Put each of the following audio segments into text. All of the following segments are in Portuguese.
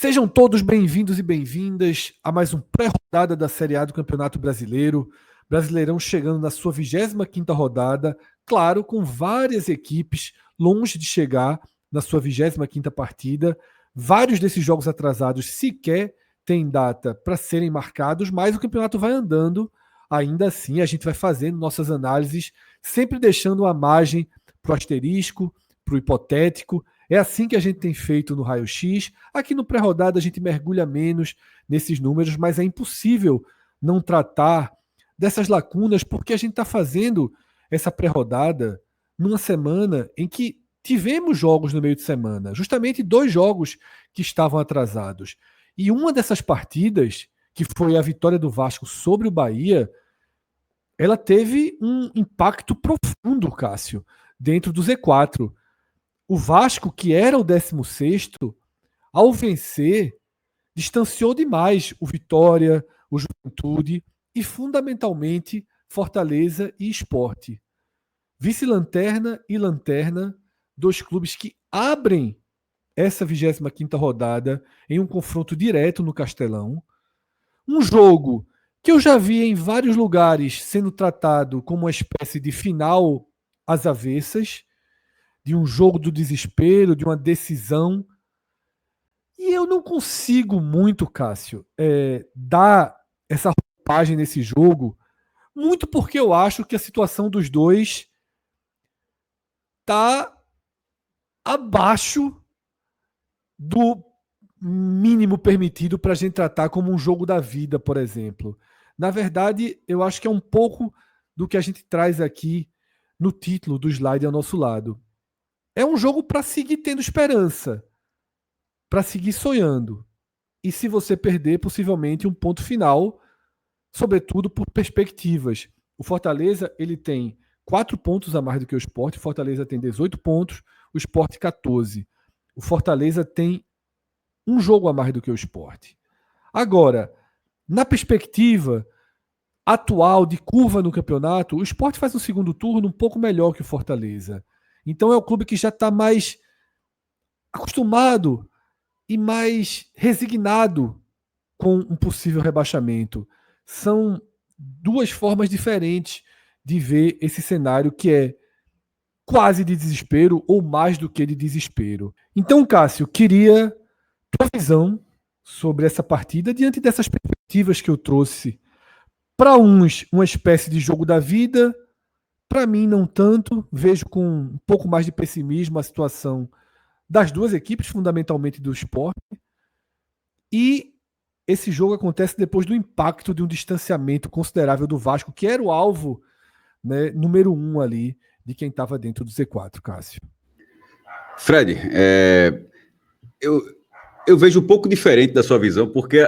Sejam todos bem-vindos e bem-vindas a mais um pré-rodada da Série A do Campeonato Brasileiro. Brasileirão chegando na sua 25ª rodada, claro, com várias equipes longe de chegar na sua 25ª partida. Vários desses jogos atrasados sequer têm data para serem marcados, mas o campeonato vai andando. Ainda assim, a gente vai fazendo nossas análises, sempre deixando uma margem para o asterisco, para o hipotético. É assim que a gente tem feito no Raio X. Aqui no pré-rodada a gente mergulha menos nesses números, mas é impossível não tratar dessas lacunas, porque a gente está fazendo essa pré-rodada numa semana em que tivemos jogos no meio de semana, justamente 2 jogos que estavam atrasados. E uma dessas partidas, que foi a vitória do Vasco sobre o Bahia, ela teve um impacto profundo, Cássio, dentro do Z4. O Vasco, que era o 16º, ao vencer, distanciou demais o Vitória, o Juventude e, fundamentalmente, Fortaleza e Sport. Vice-lanterna e lanterna, 2 clubes que abrem essa 25ª rodada em um confronto direto no Castelão. Um jogo que eu já vi em vários lugares sendo tratado como uma espécie de final às avessas, de um jogo do desespero, de uma decisão. E eu não consigo muito, Cássio, dar essa roupagem nesse jogo, muito porque eu acho que a situação dos dois está abaixo do mínimo permitido para a gente tratar como um jogo da vida, por exemplo. Na verdade, eu acho que é um pouco do que a gente traz aqui no título do slide ao nosso lado. É um jogo para seguir tendo esperança, para seguir sonhando. E se você perder, possivelmente um ponto final, sobretudo por perspectivas. O Fortaleza ele tem 4 pontos a mais do que o Sport, o Fortaleza tem 18 pontos, o Sport 14. O Fortaleza tem um jogo a mais do que o Sport. Agora, na perspectiva atual de curva no campeonato, o Sport faz um segundo turno um pouco melhor que o Fortaleza. Então é o clube que já está mais acostumado e mais resignado com um possível rebaixamento. São 2 formas diferentes de ver esse cenário, que é quase de desespero ou mais do que de desespero. Então, Cássio, queria tua visão sobre essa partida diante dessas perspectivas que eu trouxe. Para uns, uma espécie de jogo da vida. Para mim, não tanto. Vejo com um pouco mais de pessimismo a situação das 2 equipes, fundamentalmente do Sport. E esse jogo acontece depois do impacto de um distanciamento considerável do Vasco, que era o alvo, né, número 1 ali de quem estava dentro do Z4, Cássio. Fred, eu vejo um pouco diferente da sua visão, porque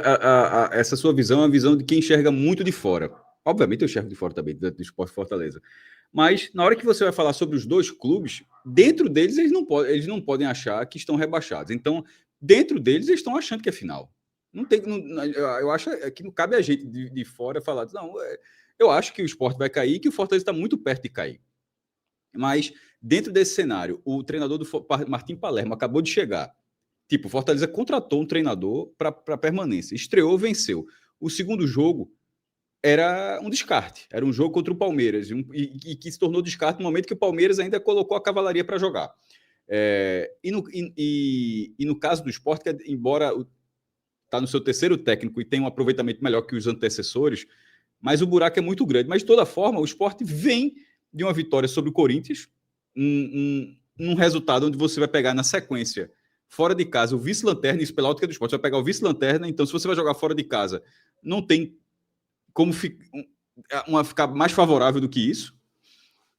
essa sua visão é uma visão de quem enxerga muito de fora. Obviamente eu enxergo de fora também, do Sport Fortaleza. Mas na hora que você vai falar sobre os 2 clubes, dentro deles eles não podem achar que estão rebaixados. Então, dentro deles eles estão achando que é final. Eu acho que não cabe a gente de fora falar, não, eu acho que o Sport vai cair e que o Fortaleza está muito perto de cair. Mas, dentro desse cenário, o treinador do Martim Palermo acabou de chegar. Tipo, o Fortaleza contratou um treinador para permanência. Estreou, venceu. O segundo jogo era um descarte. Era um jogo contra o Palmeiras. E que se tornou descarte no momento que o Palmeiras ainda colocou a cavalaria para jogar. E no caso do Sport, que embora está no seu 3º técnico e tem um aproveitamento melhor que os antecessores, mas o buraco é muito grande. Mas, de toda forma, o Sport vem de uma vitória sobre o Corinthians, um resultado onde você vai pegar na sequência, fora de casa, o vice-lanterna, isso pela ótica do Sport, você vai pegar o vice-lanterna, então se você vai jogar fora de casa, não tem como ficar mais favorável do que isso,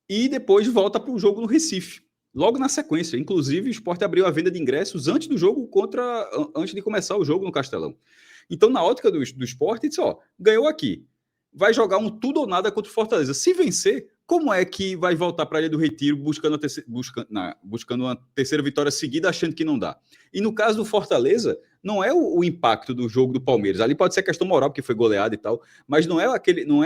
e depois volta para o jogo no Recife, logo na sequência. Inclusive, o Sport abriu a venda de ingressos antes do jogo, antes de começar o jogo no Castelão. Então, na ótica do Sport, disse, ganhou aqui, vai jogar um tudo ou nada contra o Fortaleza. Se vencer, como é que vai voltar para a Ilha do Retiro buscando uma terceira vitória seguida, achando que não dá? E no caso do Fortaleza, não é o impacto do jogo do Palmeiras. Ali pode ser questão moral, porque foi goleado e tal, mas não é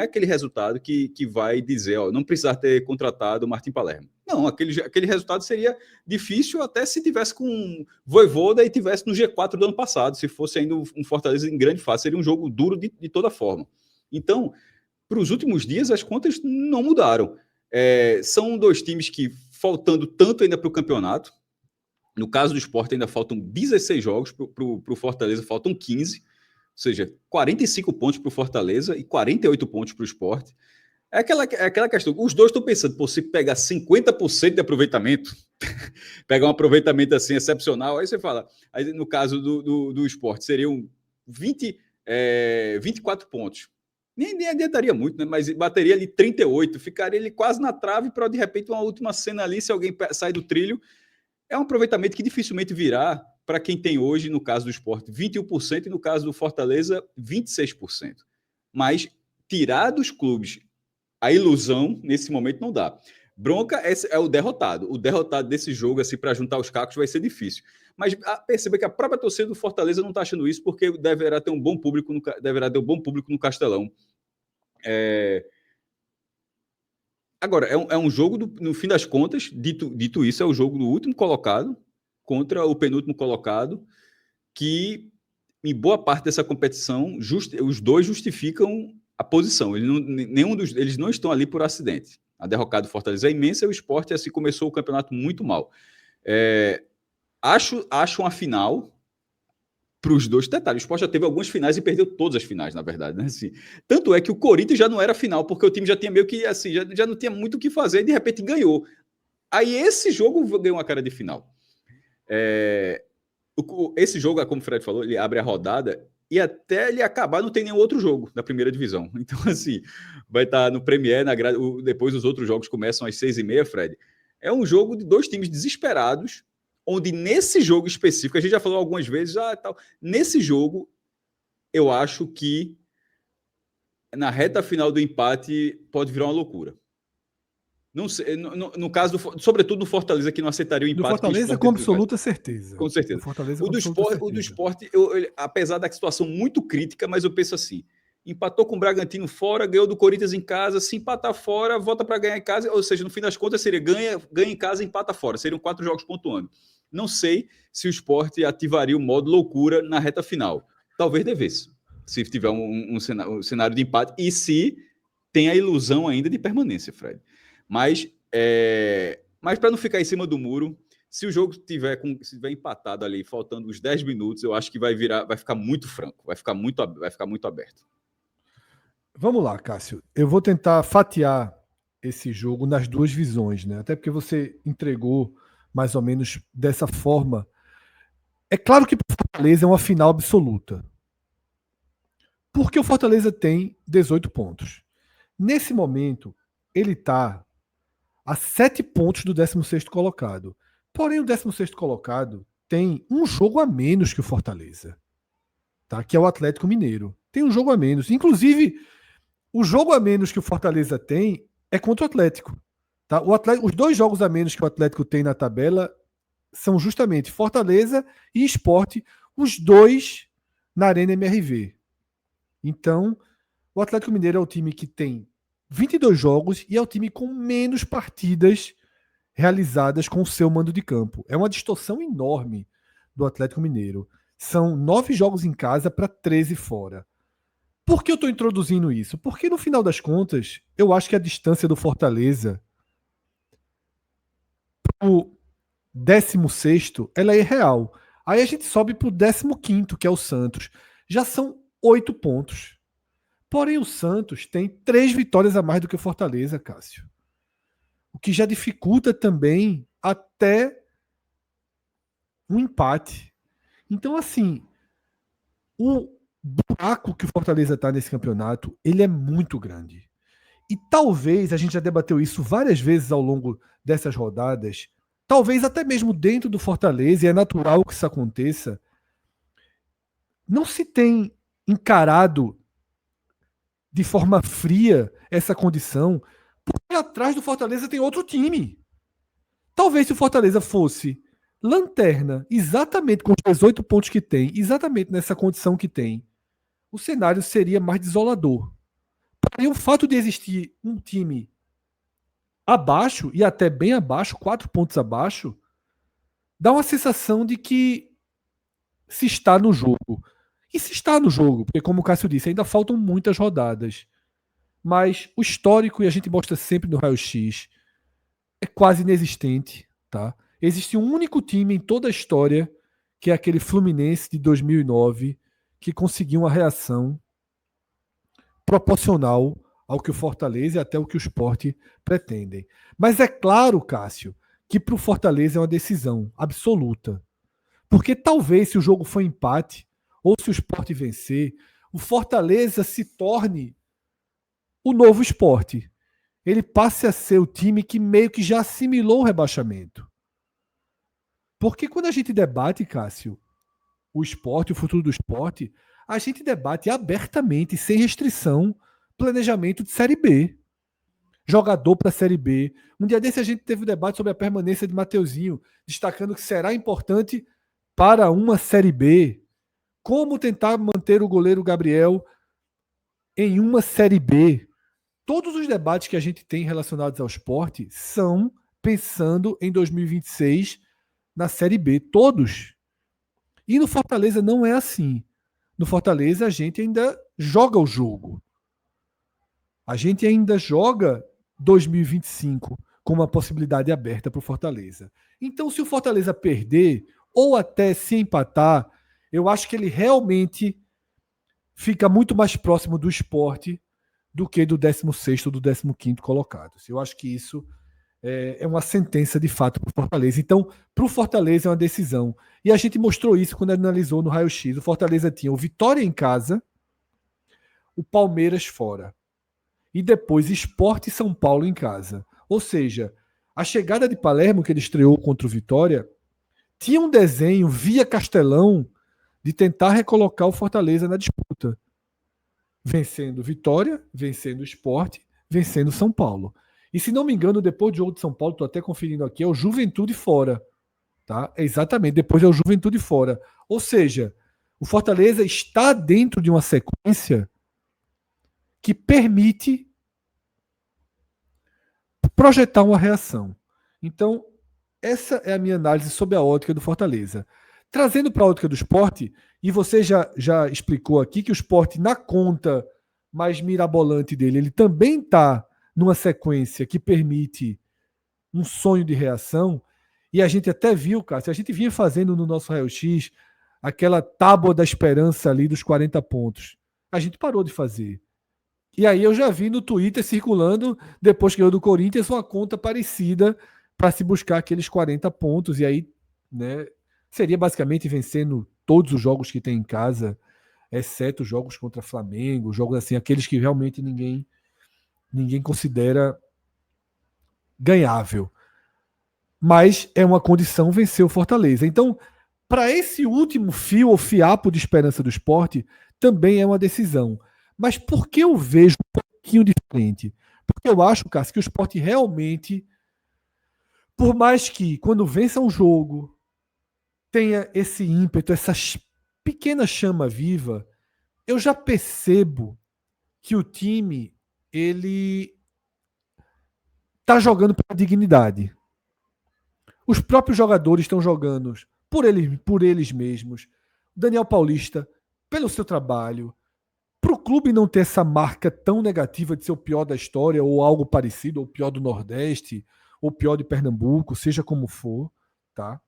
aquele resultado que vai dizer, ó, não precisar ter contratado o Martim Palermo. Não, aquele resultado seria difícil até se tivesse com Vojvoda e tivesse no G4 do ano passado, se fosse ainda um Fortaleza em grande fase, seria um jogo duro de toda forma. Então, para os últimos dias, as contas não mudaram. São dois times que, faltando tanto ainda para o campeonato, no caso do Sport, ainda faltam 16 jogos, para o Fortaleza faltam 15, ou seja, 45 pontos para o Fortaleza e 48 pontos para o Sport. É aquela questão, os dois estão pensando, pô, se pegar 50% de aproveitamento, pegar um aproveitamento assim excepcional, aí você fala, aí no caso do Sport, seriam 24 pontos. Nem adiantaria muito, né? Mas bateria ali 38, ficaria ele quase na trave para de repente uma última cena ali, se alguém sai do trilho. É um aproveitamento que dificilmente virá para quem tem hoje, no caso do Sport, 21% e no caso do Fortaleza, 26%. Mas tirar dos clubes a ilusão, nesse momento, não dá. Bronca é o derrotado. O derrotado desse jogo, assim, para juntar os cacos, vai ser difícil. Mas perceba que a própria torcida do Fortaleza não está achando isso, porque deverá ter um bom público no Castelão. Agora, é um jogo, no fim das contas, dito isso, é o jogo do último colocado contra o penúltimo colocado, que, em boa parte dessa competição, os dois justificam a posição. Eles não estão ali por acidente. A derrocada do Fortaleza é imensa e o Sport, assim, começou o campeonato muito mal. Acho uma final para os dois. Detalhe, o Sport já teve algumas finais e perdeu todas as finais, na verdade. Né? Assim, tanto é que o Corinthians já não era final, porque o time já tinha meio que, assim, já não tinha muito o que fazer e de repente ganhou. Aí esse jogo ganhou uma cara de final. Esse jogo, como o Fred falou, ele abre a rodada e até ele acabar não tem nenhum outro jogo da primeira divisão. Então, assim, vai estar no Premier, depois os outros jogos começam às 6h30, Fred. É um jogo de dois times desesperados, onde nesse jogo específico, a gente já falou algumas vezes, tal. Nesse jogo, eu acho que na reta final do empate pode virar uma loucura. Não sei, no caso, sobretudo no Fortaleza, que não aceitaria o empate. Do Fortaleza, com absoluta certeza. Com certeza. O do Sport, apesar da situação muito crítica, mas eu penso assim, empatou com o Bragantino fora, ganhou do Corinthians em casa, se empatar fora, volta para ganhar em casa, ou seja, no fim das contas seria ganha em casa e empata fora, seriam 4 jogos pontuando. Não sei se o Sport ativaria o modo loucura na reta final. Talvez devesse, se tiver um cenário de empate e se tem a ilusão ainda de permanência, Fred. Mas para não ficar em cima do muro, se o jogo tiver empatado ali, faltando os 10 minutos, eu acho que vai ficar muito franco, vai ficar muito aberto. Vamos lá, Cássio. Eu vou tentar fatiar esse jogo nas duas visões, né? Até porque você entregou mais ou menos dessa forma. É claro que o Fortaleza é uma final absoluta. Porque o Fortaleza tem 18 pontos. Nesse momento, ele está a 7 pontos do 16º colocado. Porém, o 16º colocado tem um jogo a menos que o Fortaleza, tá? Que é o Atlético Mineiro. Tem um jogo a menos. Inclusive, o jogo a menos que o Fortaleza tem é contra o Atlético. Tá? Os 2 jogos a menos que o Atlético tem na tabela são justamente Fortaleza e Sport, os 2 na Arena MRV. Então, o Atlético Mineiro é o time que tem 22 jogos e é o time com menos partidas realizadas com o seu mando de campo. É uma distorção enorme do Atlético Mineiro. São 9 jogos em casa para 13 fora. Por que eu estou introduzindo isso? Porque no final das contas, eu acho que a distância do Fortaleza para o 16º, ela é irreal. Aí a gente sobe para o 15º, que é o Santos. Já são 8 pontos. Porém, o Santos tem 3 vitórias a mais do que o Fortaleza, Cássio. O que já dificulta também até um empate. Então, assim, o buraco que o Fortaleza está nesse campeonato, ele é muito grande. E talvez, a gente já debateu isso várias vezes ao longo dessas rodadas, talvez até mesmo dentro do Fortaleza, e é natural que isso aconteça, não se tem encarado de forma fria essa condição, porque atrás do Fortaleza tem outro time. Talvez se o Fortaleza fosse lanterna, exatamente com os 18 pontos que tem, exatamente nessa condição que tem, o cenário seria mais desolador. E o fato de existir um time abaixo, e até bem abaixo, 4 pontos abaixo, dá uma sensação de que se está no jogo. E se está no jogo, porque como o Cássio disse, ainda faltam muitas rodadas. Mas o histórico, e a gente mostra sempre no raio-x, é quase inexistente. Tá? Existe um único time em toda a história, que é aquele Fluminense de 2009, que conseguiu uma reação proporcional ao que o Fortaleza e até o que o Sport pretendem. Mas é claro, Cássio, que para o Fortaleza é uma decisão absoluta. Porque talvez se o jogo for empate, ou se o Sport vencer, o Fortaleza se torne o novo Sport. Ele passe a ser o time que meio que já assimilou o rebaixamento. Porque quando a gente debate, Cássio, o esporte, o futuro do esporte, a gente debate abertamente, sem restrição, planejamento de Série B. Jogador para a Série B. Um dia desse a gente teve um debate sobre a permanência de Mateuzinho, destacando que será importante para uma Série B. Como tentar manter o goleiro Gabriel em uma Série B. Todos os debates que a gente tem relacionados ao esporte são pensando em 2026 na Série B. Todos. E no Fortaleza não é assim. No Fortaleza a gente ainda joga o jogo. A gente ainda joga 2025 com uma possibilidade aberta para o Fortaleza. Então, se o Fortaleza perder ou até se empatar, eu acho que ele realmente fica muito mais próximo do esporte do que do 16º ou do 15º colocado. Eu acho que isso é uma sentença de fato para o Fortaleza. Então, para o Fortaleza é uma decisão. E a gente mostrou isso quando analisou no raio-x. O Fortaleza tinha o Vitória em casa, o Palmeiras fora. E depois Sport e São Paulo em casa. Ou seja, a chegada de Palermo, que ele estreou contra o Vitória, tinha um desenho via Castelão de tentar recolocar o Fortaleza na disputa. Vencendo Vitória, vencendo Sport, vencendo São Paulo. E se não me engano, depois do jogo de São Paulo, estou até conferindo aqui, é o Juventude fora. Tá? Exatamente, depois é o Juventude fora. Ou seja, o Fortaleza está dentro de uma sequência que permite projetar uma reação. Então, essa é a minha análise sobre a ótica do Fortaleza. Trazendo para a ótica do esporte, e você já explicou aqui que o esporte, na conta mais mirabolante dele, ele também está numa sequência que permite um sonho de reação, e a gente até viu, Cássio, a gente vinha fazendo no nosso raio-x aquela tábua da esperança ali dos 40 pontos. A gente parou de fazer. E aí eu já vi no Twitter circulando, depois que ganhou do Corinthians, uma conta parecida para se buscar aqueles 40 pontos. E aí, né, seria basicamente vencendo todos os jogos que tem em casa, exceto jogos contra Flamengo, jogos assim, aqueles que realmente ninguém considera ganhável. Mas é uma condição vencer o Fortaleza. Então, para esse último fio ou fiapo de esperança do esporte, também é uma decisão. Mas por que eu vejo um pouquinho diferente? Porque eu acho, Cássio, que o esporte realmente, por mais que quando vença um jogo, tenha esse ímpeto, essa pequena chama viva, eu já percebo que o time, ele está jogando pela dignidade. Os próprios jogadores estão jogando por eles mesmos. Daniel Paulista, pelo seu trabalho. Para o clube não ter essa marca tão negativa de ser o pior da história, ou algo parecido, ou o pior do Nordeste, ou o pior de Pernambuco, seja como for, tá?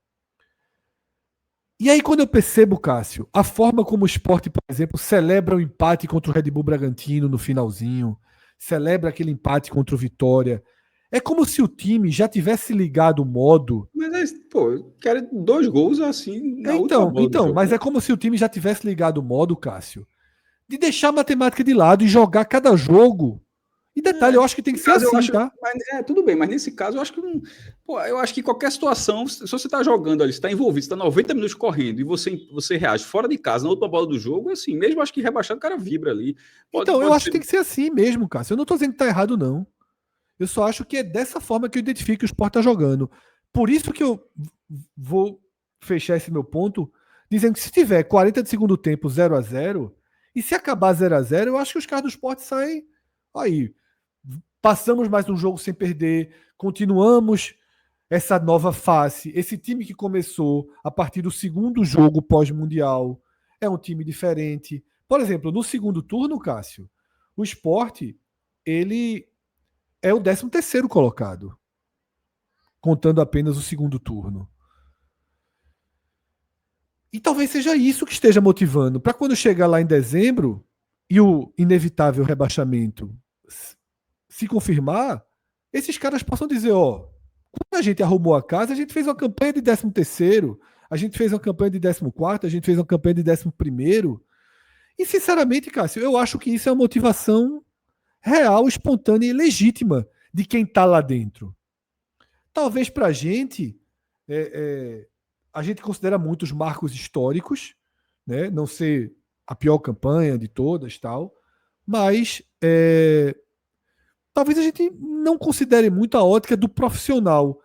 E aí, quando eu percebo, Cássio, a forma como o Sport, por exemplo, celebra o empate contra o Red Bull Bragantino no finalzinho, celebra aquele empate contra o Vitória, é como se o time já tivesse ligado o modo. Mas, pô, quero 2 gols assim na última bola do jogo. Mas é como se o time já tivesse ligado o modo, Cássio, de deixar a matemática de lado e jogar cada jogo. E detalhe, eu acho que tem que ser assim, tá? Mas, tudo bem, mas nesse caso eu acho que eu acho que qualquer situação, se você tá jogando ali, você tá envolvido, você tá 90 minutos correndo e você reage fora de casa na última bola do jogo, assim, mesmo acho que rebaixado, o cara vibra ali. Eu acho que tem que ser assim mesmo, Cássio. Eu não tô dizendo que tá errado, não. Eu só acho que é dessa forma que eu identifico que o Sport tá jogando. Por isso que eu vou fechar esse meu ponto dizendo que se tiver 40 de segundo tempo 0-0, e se acabar 0-0, eu acho que os caras do Sport saem aí. Passamos mais um jogo sem perder, continuamos essa nova face. Esse time que começou a partir do segundo jogo pós-mundial é um time diferente. Por exemplo, no segundo turno, Cássio, o Sport, ele é o 13º colocado, contando apenas o segundo turno. E talvez seja isso que esteja motivando. Para quando chegar lá em dezembro e o inevitável rebaixamento se confirmar, esses caras possam dizer, ó, quando a gente arrumou a casa, a gente fez uma campanha de 13º, a gente fez uma campanha de 14º, a gente fez uma campanha de 11º. E, sinceramente, Cássio, eu acho que isso é uma motivação real, espontânea e legítima de quem está lá dentro. Talvez para a gente considera muito os marcos históricos, né? Não ser a pior campanha de todas, tal, mas talvez a gente não considere muito a ótica do profissional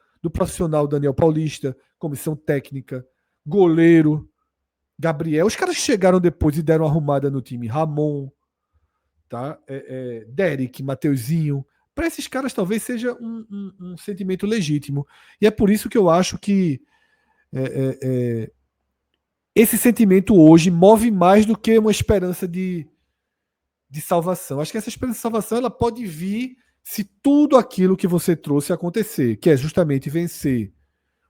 Daniel Paulista, comissão técnica, goleiro, Gabriel, os caras que chegaram depois e deram uma arrumada no time, Ramon, tá? Derek, Mateuzinho, para esses caras talvez seja um sentimento legítimo. E é por isso que eu acho que esse sentimento hoje move mais do que uma esperança de salvação. Acho que essa esperança de salvação ela pode vir se tudo aquilo que você trouxe acontecer, que é justamente vencer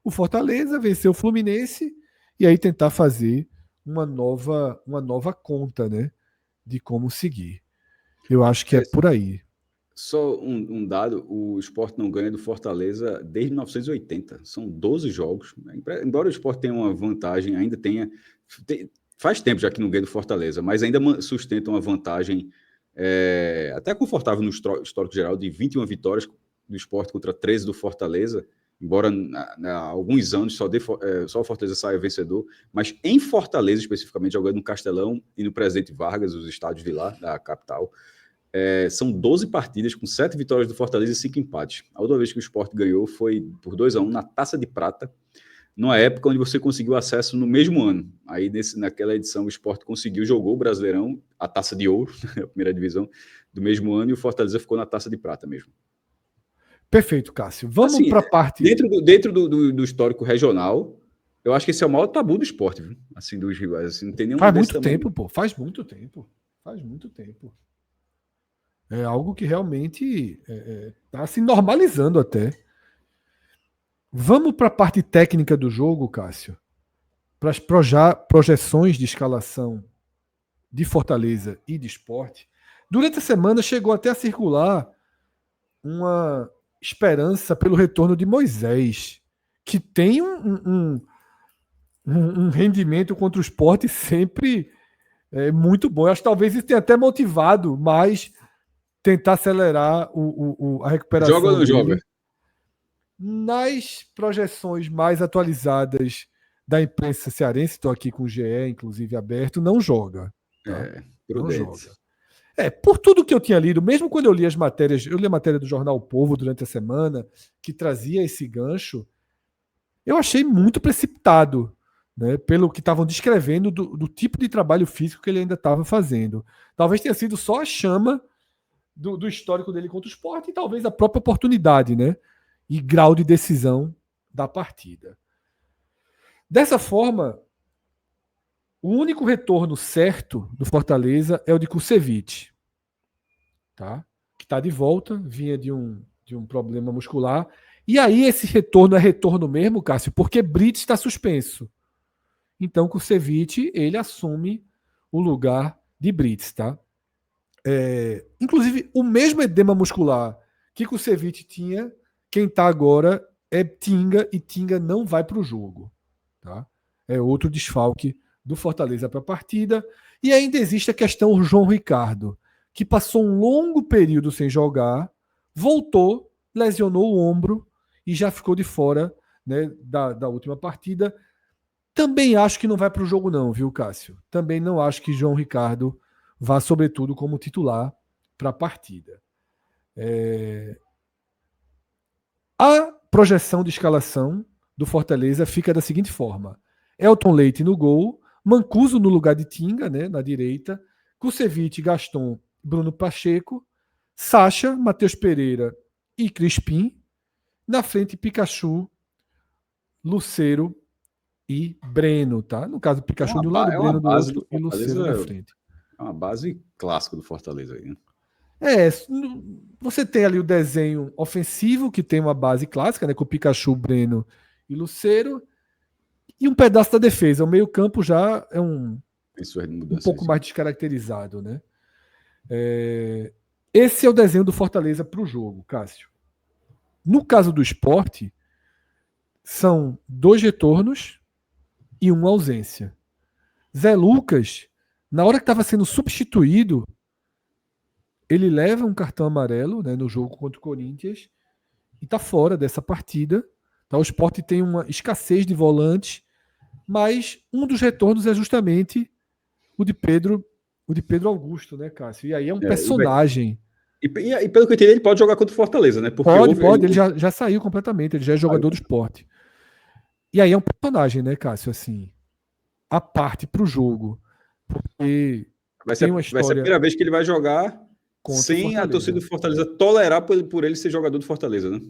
o Fortaleza, vencer o Fluminense e aí tentar fazer uma nova conta, né, de como seguir. Eu acho que é por aí. Só um dado, o Sport não ganha do Fortaleza desde 1980. São 12 jogos. Embora o Sport tenha uma vantagem, ainda faz tempo já que não ganha do Fortaleza, mas ainda sustenta uma vantagem até confortável no histórico geral de 21 vitórias do Sport contra 13 do Fortaleza, embora há alguns anos só o Fortaleza saia vencedor, mas em Fortaleza especificamente, jogando no Castelão e no Presidente Vargas, os estádios de lá, da capital, são 12 partidas com 7 vitórias do Fortaleza e 5 empates. A outra vez que o Sport ganhou foi por 2-1 na Taça de Prata, numa época onde você conseguiu acesso no mesmo ano. Aí, naquela edição, o Sport jogou o Brasileirão, a Taça de Ouro, a primeira divisão, do mesmo ano, e o Fortaleza ficou na Taça de Prata mesmo. Perfeito, Cássio. Vamos assim, para a parte... Dentro do histórico regional, eu acho que esse é o maior tabu do esporte, viu? Assim, dos rivais. Assim, não tem nenhum Faz muito tempo, pô. Faz muito tempo. É algo que realmente está se normalizando até. Vamos para a parte técnica do jogo, Cássio. Para as projeções de escalação de Fortaleza e de Sport. Durante a semana chegou até a circular uma esperança pelo retorno de Moisés, que tem um rendimento contra o Sport sempre muito bom. Eu acho que talvez isso tenha até motivado mais tentar acelerar a recuperação. Joga ou não joga? Nas projeções mais atualizadas da imprensa cearense, estou aqui com o GE, inclusive, aberto, não joga. Tá? Não joga. Por tudo que eu tinha lido, mesmo quando eu li as matérias, eu li a matéria do jornal O Povo durante a semana, que trazia esse gancho, eu achei muito precipitado, né, pelo que estavam descrevendo do tipo de trabalho físico que ele ainda estava fazendo. Talvez tenha sido só a chama do histórico dele contra o Sport e talvez a própria oportunidade, né, e grau de decisão da partida. Dessa forma, o único retorno certo do Fortaleza é o de Kusevich, tá? Que está de volta, vinha de um problema muscular. E aí esse retorno é retorno mesmo, Cássio, porque Brits está suspenso. Então Kusevich, ele assume o lugar de Brits, tá? Inclusive, o mesmo edema muscular que Kusevich tinha, quem está agora é Tinga, e Tinga não vai para o jogo. Tá? É outro desfalque do Fortaleza para a partida. E ainda existe a questão do João Ricardo, que passou um longo período sem jogar, voltou, lesionou o ombro e já ficou de fora, né, da última partida. Também acho que não vai para o jogo não, viu, Cássio? Também não acho que João Ricardo vá, sobretudo, como titular para a partida. A projeção de escalação do Fortaleza fica da seguinte forma: Elton Leite no gol, Mancuso no lugar de Tinga, né, na direita, Kusevich, Gaston, Bruno Pacheco, Sacha, Matheus Pereira e Crispim. Na frente, Pikachu, Lucero e Breno, tá? No caso, Pikachu de um lado, Breno do outro e Lucero na frente. É uma base clássica do Fortaleza aí, né? Você tem ali o desenho ofensivo, que tem uma base clássica, né? Com Pikachu, Breno e Lucero, e um pedaço da defesa. O meio-campo já é um pouco mais descaracterizado, né? Esse é o desenho do Fortaleza para o jogo, Cássio. No caso do Sport, são 2 retornos e 1 ausência. Zé Lucas, na hora que estava sendo substituído, ele leva um cartão amarelo, né, no jogo contra o Corinthians e está fora dessa partida. Tá? O Sport tem uma escassez de volantes, mas um dos retornos é justamente o de Pedro Augusto, né, Cássio? E aí é um personagem. E pelo que eu entendi, ele pode jogar contra o Fortaleza, né? Porque pode. Ele já saiu completamente, ele já é jogador do Sport. E aí é um personagem, né, Cássio? Assim, a parte para o jogo. Porque vai ser a primeira vez que ele vai jogar sem a torcida do Fortaleza tolerar por ele ser jogador do Fortaleza, né?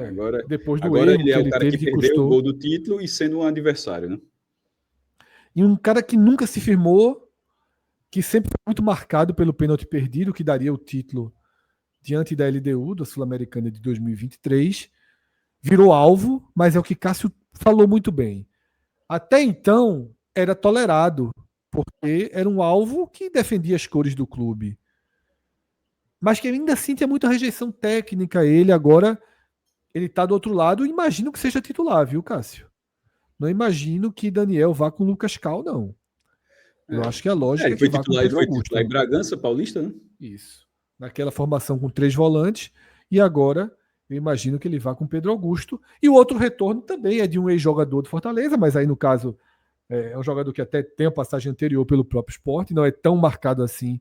Agora, depois do agora erro ele é o cara que perdeu custou o gol do título e sendo um adversário, né? E um cara que nunca se firmou, que sempre foi muito marcado pelo pênalti perdido, que daria o título diante da LDU, da Sul-Americana de 2023. Virou alvo, mas é o que Cássio falou muito bem. Até então, era tolerado, porque era um alvo que defendia as cores do clube. Mas que ainda assim tinha muita rejeição técnica. Ele agora, ele está do outro lado. Imagino que seja titular, viu, Cássio? Não imagino que Daniel vá com o Lucas Cal, não. Eu acho que a lógica é que vá com o Pedro Augusto. Titular em Bragança, Paulista, né? Isso. Naquela formação com 3 volantes. E agora, eu imagino que ele vá com o Pedro Augusto. E o outro retorno também é de um ex-jogador do Fortaleza, mas aí no caso é um jogador que até tem a passagem anterior pelo próprio Sport, não é tão marcado assim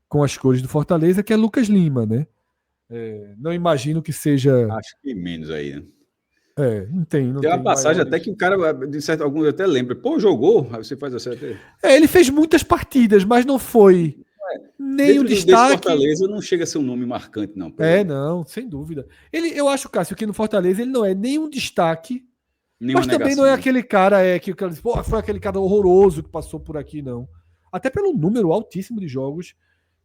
com as cores do Fortaleza, que é Lucas Lima, né? Não imagino que seja... Acho que menos aí, né? Não tem. Tem uma passagem até que o cara, de certo, alguns até lembra. Pô, jogou? Aí você faz assim até... ele fez muitas partidas, mas não foi nem o destaque. Fortaleza não chega a ser um nome marcante, não. Não, sem dúvida. Eu acho, Cássio, que no Fortaleza ele não é nem um destaque, nenhuma mas também negação, não é aquele cara que foi aquele cara horroroso que passou por aqui, não. Até pelo número altíssimo de jogos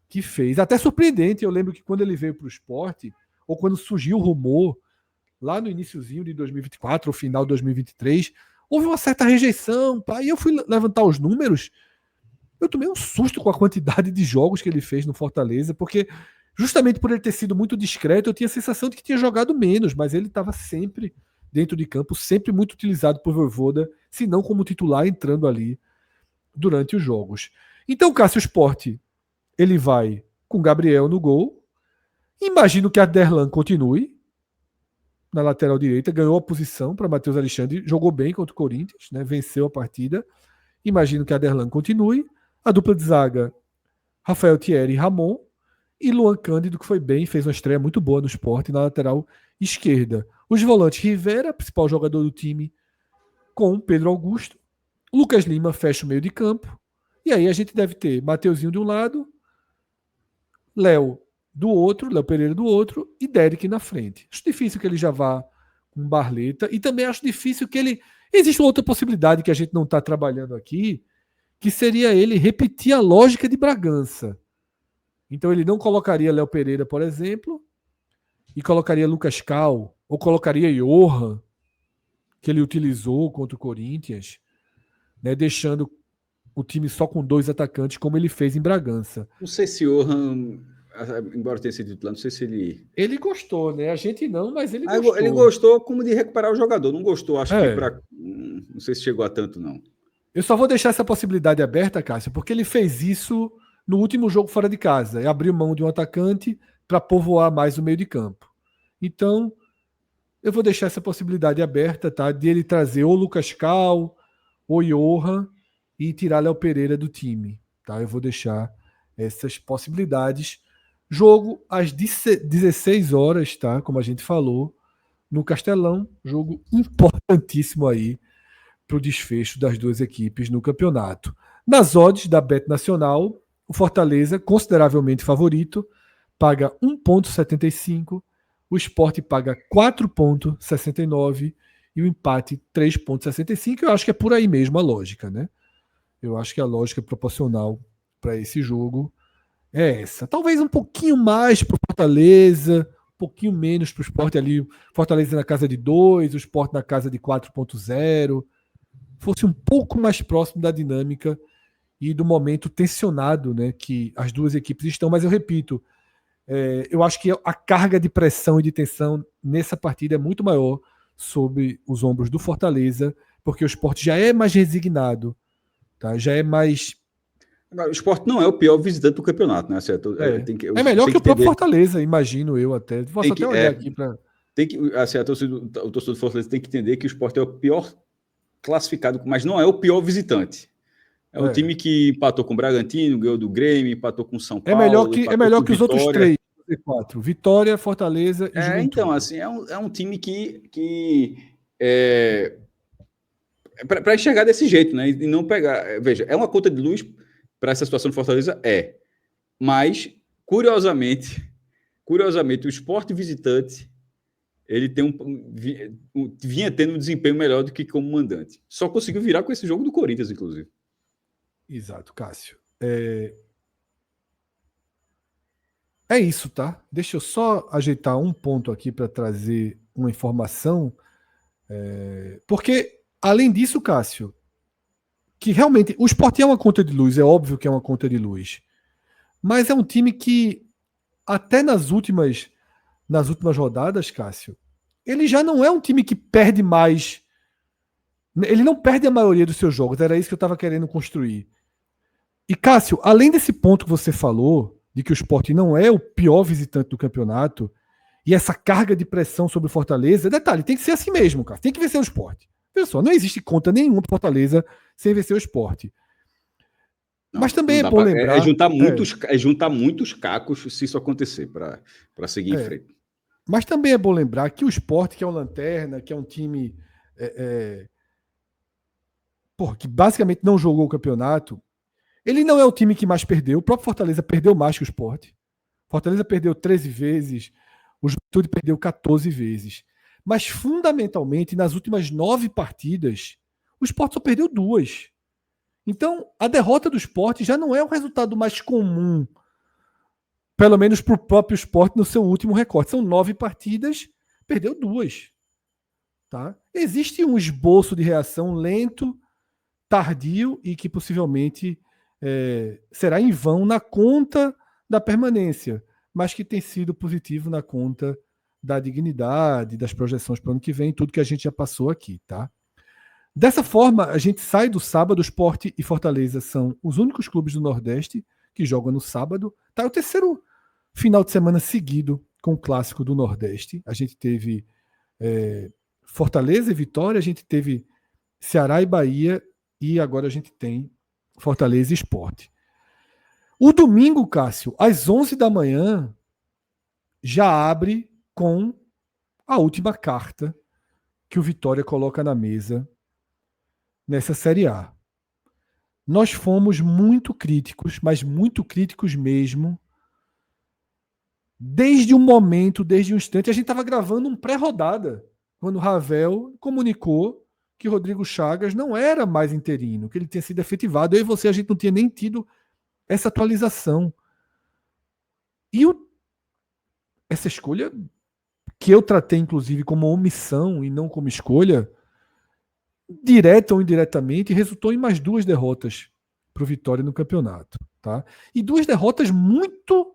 que fez. Até surpreendente, eu lembro que quando ele veio para o Sport, ou quando surgiu o rumor, lá no iniciozinho de 2024, ou final de 2023, houve uma certa rejeição, pá, e eu fui levantar os números, eu tomei um susto com a quantidade de jogos que ele fez no Fortaleza, porque justamente por ele ter sido muito discreto, eu tinha a sensação de que tinha jogado menos, mas ele estava sempre dentro de campo, sempre muito utilizado por Vojvoda, se não como titular, entrando ali durante os jogos. Então, Cássio, Sport, ele vai com Gabriel no gol. Imagino que a Derlan continue na lateral direita, ganhou a posição para Matheus Alexandre, jogou bem contra o Corinthians, né, venceu a partida. Imagino que a Derlan continue. A dupla de zaga, Rafael Thierry e Ramon. E Luan Cândido, que foi bem, fez uma estreia muito boa no Sport na lateral esquerda. Os volantes, Rivera, principal jogador do time, com Pedro Augusto. Lucas Lima fecha o meio de campo. E aí a gente deve ter Mateuzinho de um lado, Léo do outro, Léo Pereira do outro e Derek na frente. Acho difícil que ele já vá com Barleta e também acho difícil que ele... Existe outra possibilidade que a gente não está trabalhando aqui, que seria ele repetir a lógica de Bragança. Então ele não colocaria Léo Pereira, por exemplo, e colocaria Lucas Cal, ou colocaria Johan, que ele utilizou contra o Corinthians, né, deixando o time só com 2 atacantes, como ele fez em Bragança. Não sei se Johan, embora tenha sido titular, não sei se ele... Ele gostou, né? A gente não, mas ele gostou. Ele gostou como de recuperar o jogador, não gostou, acho que para... Não sei se chegou a tanto, não. Eu só vou deixar essa possibilidade aberta, Cássio, porque ele fez isso no último jogo fora de casa, e abriu mão de um atacante para povoar mais o meio de campo. Então, eu vou deixar essa possibilidade aberta, tá? De ele trazer ou Lucas Cal, ou Johan, e tirar Léo Pereira do time, tá? Eu vou deixar essas possibilidades. Jogo às 16 horas, tá? Como a gente falou, no Castelão. Jogo importantíssimo aí para o desfecho das duas equipes no campeonato. Nas odds da Bet Nacional, o Fortaleza, consideravelmente favorito, paga 1,75, o Sport paga 4,69 e o empate 3,65. Eu acho que é por aí mesmo a lógica, né? Eu acho que a lógica proporcional para esse jogo é essa. Talvez um pouquinho mais para o Fortaleza, um pouquinho menos para o Sport ali. Fortaleza na casa de 2, o Sport na casa de 4,0. Fosse um pouco mais próximo da dinâmica e do momento tensionado, né, que as duas equipes estão. Mas eu repito, eu acho que a carga de pressão e de tensão nessa partida é muito maior sobre os ombros do Fortaleza, porque o Sport já é mais resignado, tá? Já é mais. Agora, o Sport não é o pior visitante do campeonato, né? Certo? É melhor Tem que o que próprio entender. Fortaleza, imagino eu até. Posso Tem até que, olhar aqui para. assim, o torcedor do Fortaleza tem que entender que o Sport é o pior classificado, mas não é o pior visitante. É um É, time que empatou com o Bragantino, ganhou do Grêmio, empatou com o São é melhor Paulo, que, é empatou melhor com o que os outros Vitória. três, quatro. Vitória, Fortaleza e Então, Juventude. assim, é um time que para enxergar desse jeito, né? E não pegar. Veja, é uma conta de luz para essa situação do Fortaleza? É. Mas, curiosamente, o Sport visitante ele tem vinha tendo um desempenho melhor do que como mandante. Só conseguiu virar com esse jogo do Corinthians, inclusive. Exato, Cássio. É isso, tá? Deixa eu só ajeitar um ponto aqui para trazer uma informação. Porque, além disso, Cássio, que realmente o Sport é uma conta de luz, é óbvio que é uma conta de luz. Mas é um time que, até nas últimas rodadas, Cássio, ele já não é um time que perde mais. Ele não perde a maioria dos seus jogos. Era isso que eu estava querendo construir. E, Cássio, além desse ponto que você falou, de que o Sport não é o pior visitante do campeonato, e essa carga de pressão sobre o Fortaleza, detalhe, tem que ser assim mesmo, cara. Tem que vencer o Sport. Pessoal, não existe conta nenhuma do Fortaleza sem vencer o Sport. Mas Não, também não é dá bom para. lembrar. É juntar muitos cacos se isso acontecer para seguir em É, frente. mas também é bom lembrar que o Sport, que é o Lanterna, que é um time que basicamente não jogou o campeonato, ele não é o time que mais perdeu. O próprio Fortaleza perdeu mais que o Sport. Fortaleza perdeu 13 vezes, o Juventude perdeu 14 vezes. Mas, fundamentalmente, nas últimas 9 partidas, o Sport só perdeu 2. Então, a derrota do Sport já não é o resultado mais comum, pelo menos para o próprio Sport no seu último recorte. São 9 partidas, perdeu 2. Tá? Existe um esboço de reação lento, tardio e que possivelmente será em vão na conta da permanência, mas que tem sido positivo na conta da dignidade, das projeções para o ano que vem, tudo que a gente já passou aqui, tá? Dessa forma, a gente sai do sábado. Sport e Fortaleza são os únicos clubes do Nordeste que jogam no sábado. Tá? É o terceiro final de semana seguido com o clássico do Nordeste. A gente teve Fortaleza e Vitória, a gente teve Ceará e Bahia, e agora a gente tem Fortaleza e Sport. O domingo, Cássio, às 11 da manhã, já abre com a última carta que o Vitória coloca na mesa nessa Série A. Nós fomos muito críticos, mas muito críticos mesmo, desde o momento, desde o instante. A gente estava gravando um pré-rodada, quando o Ravel comunicou que Rodrigo Chagas não era mais interino, que ele tinha sido efetivado. Eu e você, a gente não tinha nem tido essa atualização. E essa escolha, que eu tratei inclusive como omissão e não como escolha, direta ou indiretamente, resultou em mais 2 derrotas para o Vitória no campeonato. Tá? E 2 derrotas muito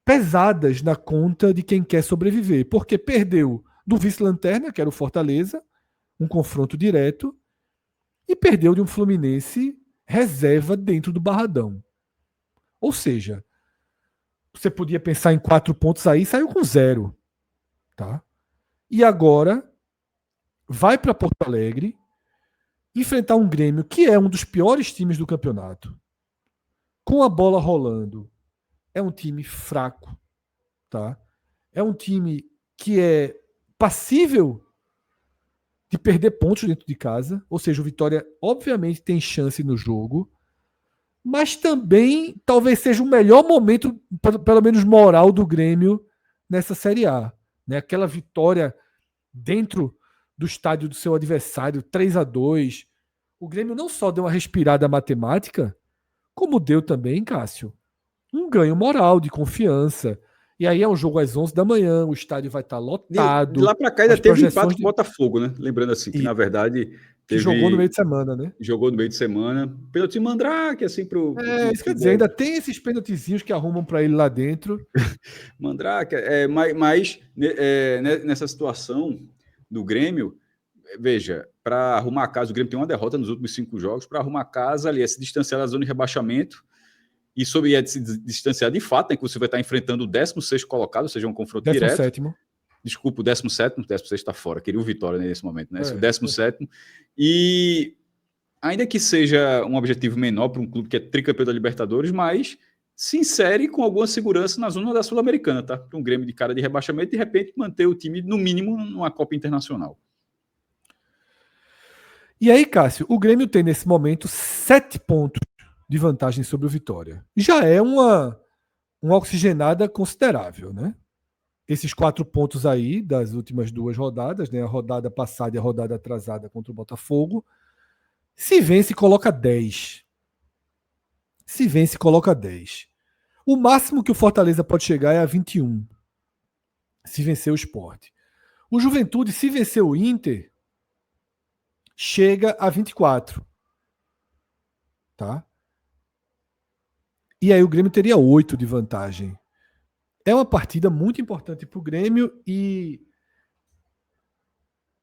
pesadas na conta de quem quer sobreviver, porque perdeu do vice-lanterna, que era o Fortaleza, um confronto direto, e perdeu de um Fluminense reserva dentro do Barradão. Ou seja, você podia pensar em 4 pontos aí, saiu com 0. Tá? E agora vai para Porto Alegre enfrentar um Grêmio que é um dos piores times do campeonato, com a bola rolando. É um time fraco, tá? É um time que é passível de perder pontos dentro de casa, ou seja, o Vitória obviamente tem chance no jogo, mas também talvez seja o melhor momento, pelo menos moral, do Grêmio nessa Série A. Né? Aquela vitória dentro do estádio do seu adversário, 3-2. O Grêmio não só deu uma respirada matemática, como deu também, Cássio, um ganho moral, de confiança. E aí é um jogo às 11 da manhã, o estádio vai estar lotado. De lá para cá ainda as teve projeções empate com o Botafogo, né? Lembrando assim, que E na verdade que jogou no meio teve. de semana, né? Jogou no meio de semana. Pênalti Mandrake, assim, pro time Isso que quer dizer, der. ainda tem esses pênaltizinhos que arrumam para ele lá dentro. Mandrake, nessa situação do Grêmio, veja, para arrumar a casa, o Grêmio tem uma derrota nos últimos 5 jogos, para arrumar a casa ali é se distanciar da zona de rebaixamento, e sobre se distanciar de fato, né, que você vai estar enfrentando o 16º colocado, ou seja, um confronto direto. 17º. Desculpa, o 17º, o 16º está fora, queria o Vitória nesse momento, né? O 17º. E ainda que seja um objetivo menor para um clube que é tricampeão da Libertadores, mas se insere com alguma segurança na zona da Sul-Americana, tá? Para um Grêmio de cara de rebaixamento, de repente manter o time, no mínimo, numa Copa Internacional. E aí, Cássio, o Grêmio tem nesse momento 7 pontos de vantagem sobre o Vitória. Já é uma oxigenada considerável, né? Esses 4 pontos aí das últimas 2 rodadas, né? A rodada passada e a rodada atrasada contra o Botafogo. Se vence, coloca 10. Se vence, coloca 10. O máximo que o Fortaleza pode chegar é a 21. Se vencer o Sport. O Juventude, se vencer o Inter, chega a 24. Tá? E aí o Grêmio teria 8 de vantagem. É uma partida muito importante para o Grêmio e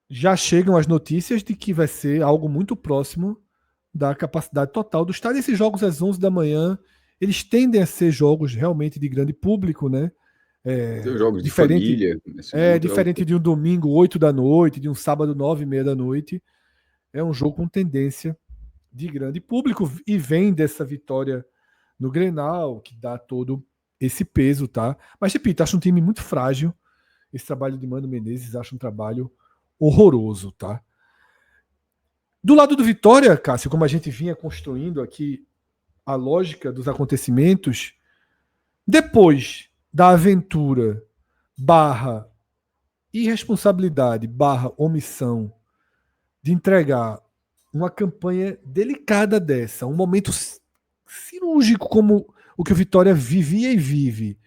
já chegam as notícias de que vai ser algo muito próximo da capacidade total do estádio. Esses jogos às 11 da manhã, eles tendem a ser jogos realmente de grande público, né? Jogos de família. Diferente de um domingo, 8 da noite, de um sábado, 9:30 da noite. É um jogo com tendência de grande público e vem dessa vitória no Grenal, que dá todo esse peso, tá? Mas, repito, acho um time muito frágil. Esse trabalho de Mano Menezes, acho um trabalho horroroso, tá? Do lado do Vitória, Cássio, como a gente vinha construindo aqui a lógica dos acontecimentos, depois da aventura barra irresponsabilidade barra omissão de entregar uma campanha delicada dessa, um momento cirúrgico como o que o Vitória vivia e vive,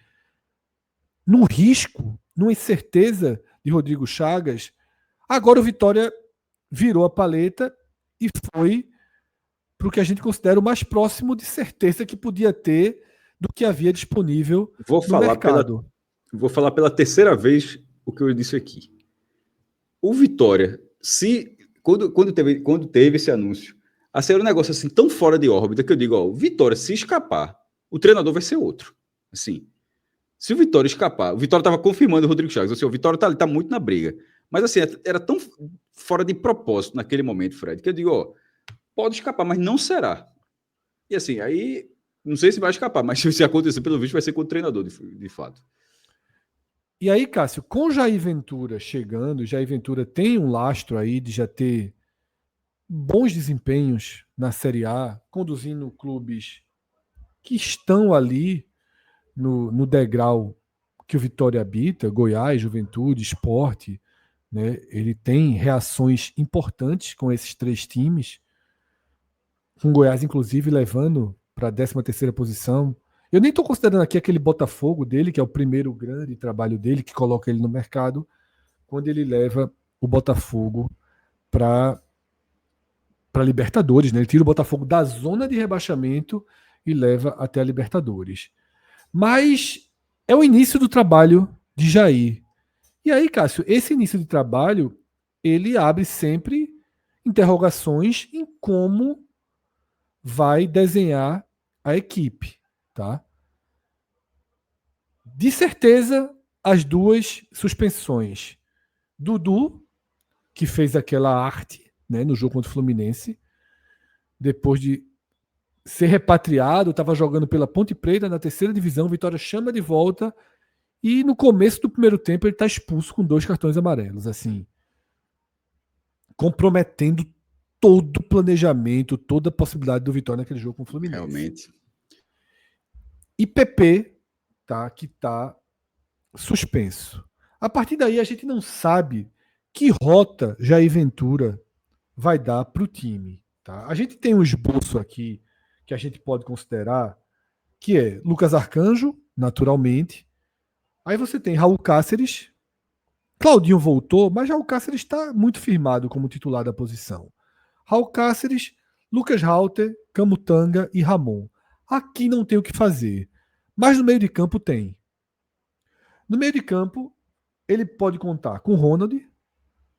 num risco, numa incerteza de Rodrigo Chagas, agora o Vitória virou a paleta e foi para o que a gente considera o mais próximo de certeza que podia ter do que havia disponível no mercado. Vou falar pela terceira vez o que eu disse aqui. O Vitória, quando teve esse anúncio, assim, era um negócio assim tão fora de órbita que eu digo, ó, o Vitória, se escapar, o treinador vai ser outro. Assim, se o Vitória escapar, o Vitória estava confirmando o Rodrigo Chagas, assim, o Vitória tá muito na briga. Mas assim, era tão fora de propósito naquele momento, Fred, que eu digo, ó, pode escapar, mas não será. E assim, aí, não sei se vai escapar, mas se acontecer, pelo visto, vai ser com o treinador, de fato. E aí, Cássio, com Jair Ventura chegando, Jair Ventura tem um lastro aí de já ter bons desempenhos na Série A, conduzindo clubes que estão ali no degrau que o Vitória habita, Goiás, Juventude, Sport, né? Ele tem reações importantes com esses 3 times, com Goiás, inclusive, levando para a 13ª posição. Eu nem estou considerando aqui aquele Botafogo dele, que é o primeiro grande trabalho dele, que coloca ele no mercado, quando ele leva o Botafogo para Libertadores. Né? Ele tira o Botafogo da zona de rebaixamento e leva até a Libertadores. Mas é o início do trabalho de Jair. E aí, Cássio, esse início de trabalho, ele abre sempre interrogações em como vai desenhar a equipe, tá? De certeza, as 2 suspensões. Dudu, que fez aquela arte, né, no jogo contra o Fluminense, depois de ser repatriado, estava jogando pela Ponte Preta na 3ª divisão, Vitória chama de volta e no começo do primeiro tempo ele está expulso com 2 cartões amarelos. Assim, comprometendo todo o planejamento, toda a possibilidade do Vitória naquele jogo com o Fluminense. Realmente. E PP, tá, que está suspenso. A partir daí a gente não sabe que rota Jair Ventura vai dar para o time. Tá? A gente tem um esboço aqui que a gente pode considerar, que é Lucas Arcanjo, naturalmente. Aí você tem Raul Cáceres. Claudinho voltou, mas Raul Cáceres está muito firmado como titular da posição. Raul Cáceres, Lucas Halter, Camutanga e Ramon. Aqui não tem o que fazer. Mas no meio de campo tem. No meio de campo, ele pode contar com Ronald,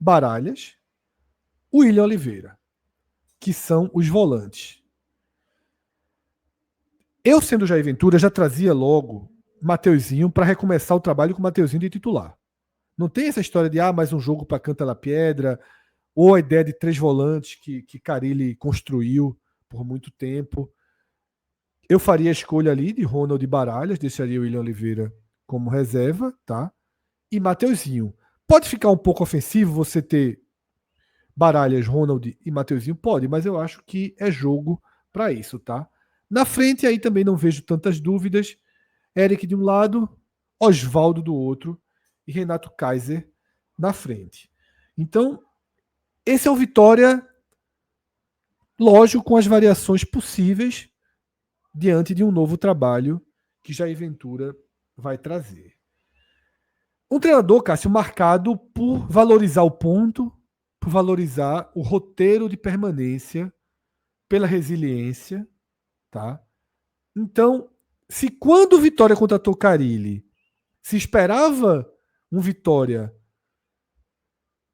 Baralhas, William Oliveira, que são os volantes. Eu, sendo Jair Ventura, já trazia logo Mateuzinho para recomeçar o trabalho com o Mateuzinho de titular. Não tem essa história de mais um jogo para Canta La Piedra, ou a ideia de 3 volantes que Carille construiu por muito tempo. Eu faria a escolha ali de Ronald e Baralhas, deixaria o William Oliveira como reserva, tá? E Mateuzinho. Pode ficar um pouco ofensivo você ter Baralhas, Ronald e Mateuzinho? Pode, mas eu acho que é jogo para isso, tá? Na frente aí também não vejo tantas dúvidas. Eric de um lado, Oswaldo do outro e Renato Kaiser na frente. Então, esse é o Vitória, lógico, com as variações possíveis diante de um novo trabalho que Jair Ventura vai trazer. Um treinador, Cássio, marcado por valorizar o ponto, por valorizar o roteiro de permanência, pela resiliência, tá? Então, se quando o Vitória contratou Carille, se esperava um Vitória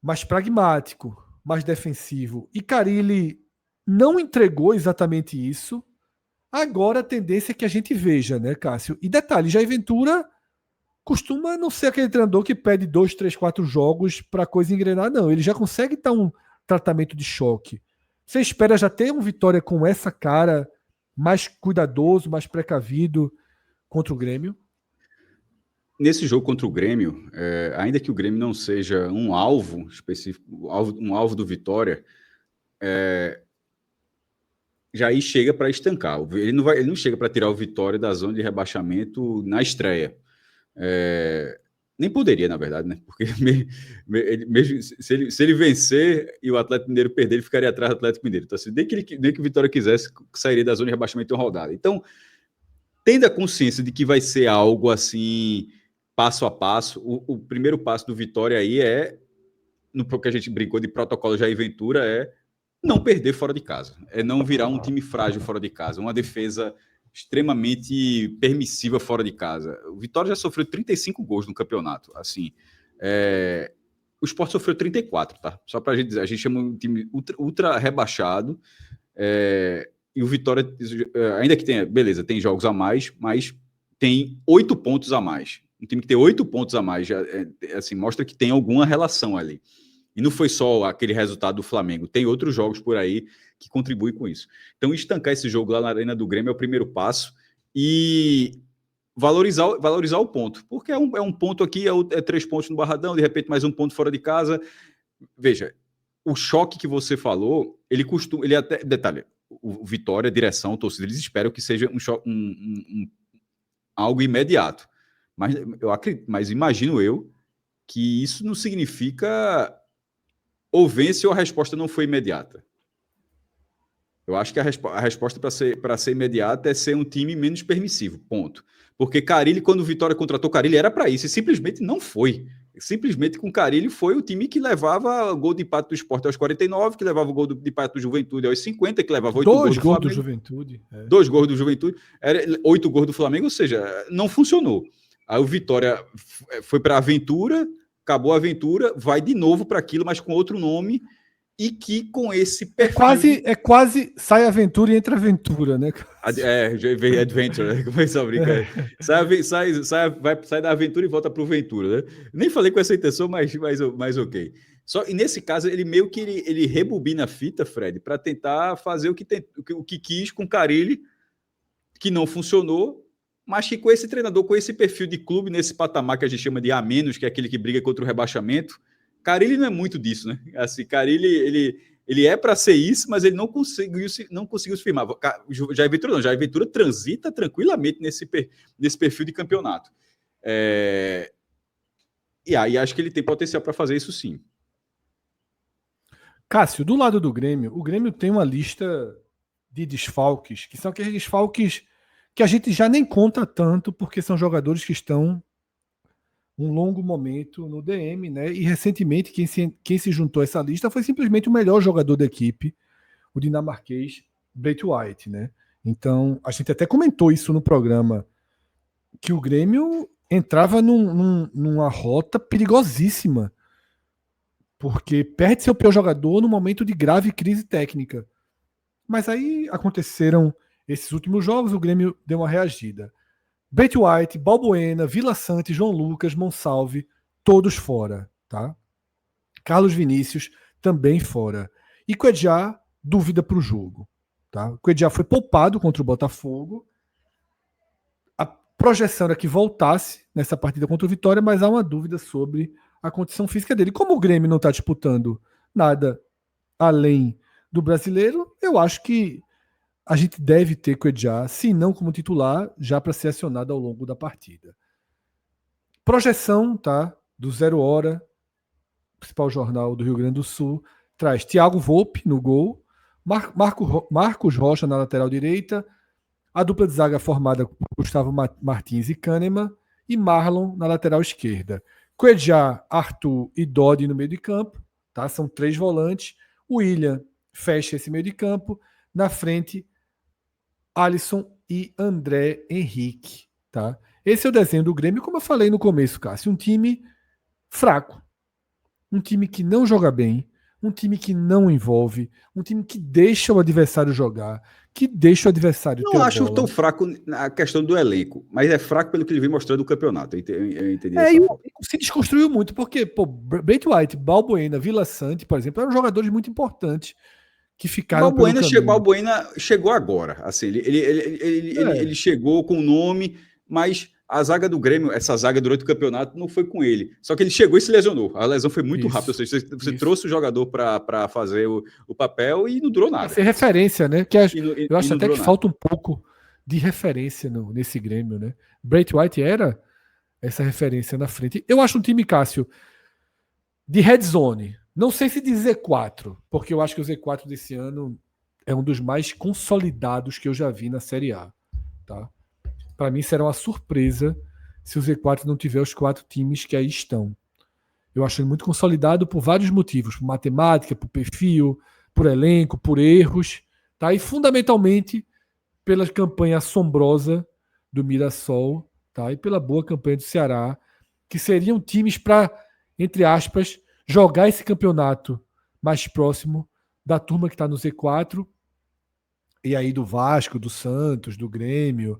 mais pragmático, mais defensivo, e Carille não entregou exatamente isso, agora a tendência é que a gente veja, né, Cássio? E detalhe, Jair Ventura costuma não ser aquele treinador que pede 2, 3, 4 jogos para a coisa engrenar, não. Ele já consegue dar um tratamento de choque. Você espera já ter um Vitória com essa cara, mais cuidadoso, mais precavido contra o Grêmio? Nesse jogo contra o Grêmio, ainda que o Grêmio não seja um alvo específico, um alvo do Vitória, Jair chega para estancar. Ele não chega para tirar o Vitória da zona de rebaixamento na estreia. Nem poderia, na verdade, né? Porque mesmo se ele vencer e o Atlético Mineiro perder, ele ficaria atrás do Atlético Mineiro. Então, assim, nem que o Vitória quisesse, sairia da zona de rebaixamento em uma rodada. Então, tendo a consciência de que vai ser algo assim, passo a passo, o primeiro passo do Vitória aí no que a gente brincou de protocolo Jair Ventura, é não perder fora de casa. É não virar um time frágil fora de casa. Uma defesa extremamente permissiva fora de casa. O Vitória já sofreu 35 gols no campeonato. Assim, o Sport sofreu 34, tá? Só pra gente dizer, a gente chama um time ultra rebaixado. E o Vitória, ainda que tenha, beleza, tem jogos a mais, mas tem 8 pontos a mais. Um time que tem 8 pontos a mais, já, assim, mostra que tem alguma relação ali. E não foi só aquele resultado do Flamengo, tem outros jogos por aí que contribuem com isso. Então, estancar esse jogo lá na Arena do Grêmio é o primeiro passo e valorizar o ponto, porque é um ponto aqui, é 3 pontos no Barradão, de repente mais um ponto fora de casa. Veja, o choque que você falou, ele até, detalhe, o Vitória, a direção, a torcida, eles esperam que seja um choque, algo imediato. Mas imagino eu que isso não significa ou vence ou a resposta não foi imediata. Eu acho que a resposta para ser imediata é ser um time menos permissivo, ponto. Porque Carille, quando o Vitória contratou Carille, era para isso, e simplesmente não foi. Simplesmente com Carille foi o time que levava gol de empate do Sport aos 49, que levava o gol de empate do Juventude aos 50, que levava 8 gols do Flamengo. 2 gols do Juventude. 2 gols do Juventude, 8 gols do Flamengo, ou seja, não funcionou. Aí o Vitória foi para a aventura, acabou a aventura, vai de novo para aquilo, mas com outro nome, e que com esse perfil... É quase sai aventura e entra aventura, né? Veio Adventure, né? Começou a brincar. Sai da aventura e volta para o Ventura, né? Nem falei com essa intenção, mas ok. E nesse caso, ele meio que ele rebobina a fita, Fred, para tentar fazer o que quis com Carille, que não funcionou, mas que com esse treinador, com esse perfil de clube, nesse patamar que a gente chama de A-, que é aquele que briga contra o rebaixamento, Carilli não é muito disso, né? Assim, Carilli, ele é para ser isso, mas ele não conseguiu se firmar. Jair Ventura não. Jair Ventura transita tranquilamente nesse perfil de campeonato. E aí acho que ele tem potencial para fazer isso sim. Cássio, do lado do Grêmio, o Grêmio tem uma lista de desfalques, que são aqueles desfalques que a gente já nem conta tanto, porque são jogadores que estão um longo momento no DM, né? E recentemente quem se juntou a essa lista foi simplesmente o melhor jogador da equipe, o dinamarquês Braithwaite White, né? Então, a gente até comentou isso no programa, que o Grêmio entrava numa rota perigosíssima, porque perde seu pior jogador no momento de grave crise técnica. Mas aí aconteceram esses últimos jogos, o Grêmio deu uma reagida. Braithwaite, Balbuena, Vila Sante, João Lucas, Monsalve, todos fora, tá? Carlos Vinícius também fora. E Cuejá, dúvida para o jogo, tá? Cuejá foi poupado contra o Botafogo. A projeção era que voltasse nessa partida contra o Vitória, mas há uma dúvida sobre a condição física dele. Como o Grêmio não está disputando nada além do brasileiro, eu acho que a gente deve ter Cuejá, se não como titular, já para ser acionado ao longo da partida. Projeção, tá? Do Zero Hora, principal jornal do Rio Grande do Sul, traz Thiago Volpe no gol, Marcos Rocha na lateral direita, a dupla de zaga formada por Gustavo Martins e Kahneman, e Marlon na lateral esquerda. Cuejá, Arthur e Dodi no meio de campo, tá? São 3 volantes. O William fecha esse meio de campo. Na frente, Alisson e André Henrique, tá? Esse é o desenho do Grêmio, como eu falei no começo, Cássio. Um time fraco, um time que não joga bem, um time que não envolve, um time que deixa o adversário jogar, que deixa o adversário ter a bola. Não acho tão fraco a questão do elenco, mas é fraco pelo que ele vem mostrando no campeonato. Eu entendi e o elenco se desconstruiu muito, porque Braithwaite, Balbuena, Vila Sante, por exemplo, eram jogadores muito importantes que ficaram Balbuena chegou agora. Assim, ele chegou com o nome, mas a zaga do Grêmio, essa zaga durante o campeonato, não foi com ele. Só que ele chegou e se lesionou. A lesão foi muito rápida. Ou seja, você trouxe o jogador para fazer o papel e não durou nada. Pra ser referência, né? Que eu acho até que falta um pouco de referência nesse Grêmio, né? Braithwaite era essa referência na frente. Eu acho um time, Cássio, de red zone. Não sei se de Z4, porque eu acho que o Z4 desse ano é um dos mais consolidados que eu já vi na Série A. Tá? Para mim será uma surpresa se o Z4 não tiver os 4 times que aí estão. Eu acho ele muito consolidado por vários motivos, por matemática, por perfil, por elenco, por erros, tá? E fundamentalmente pela campanha assombrosa do Mirassol, tá? E pela boa campanha do Ceará, que seriam times para, entre aspas, jogar esse campeonato mais próximo da turma que está no Z4, e aí do Vasco, do Santos, do Grêmio,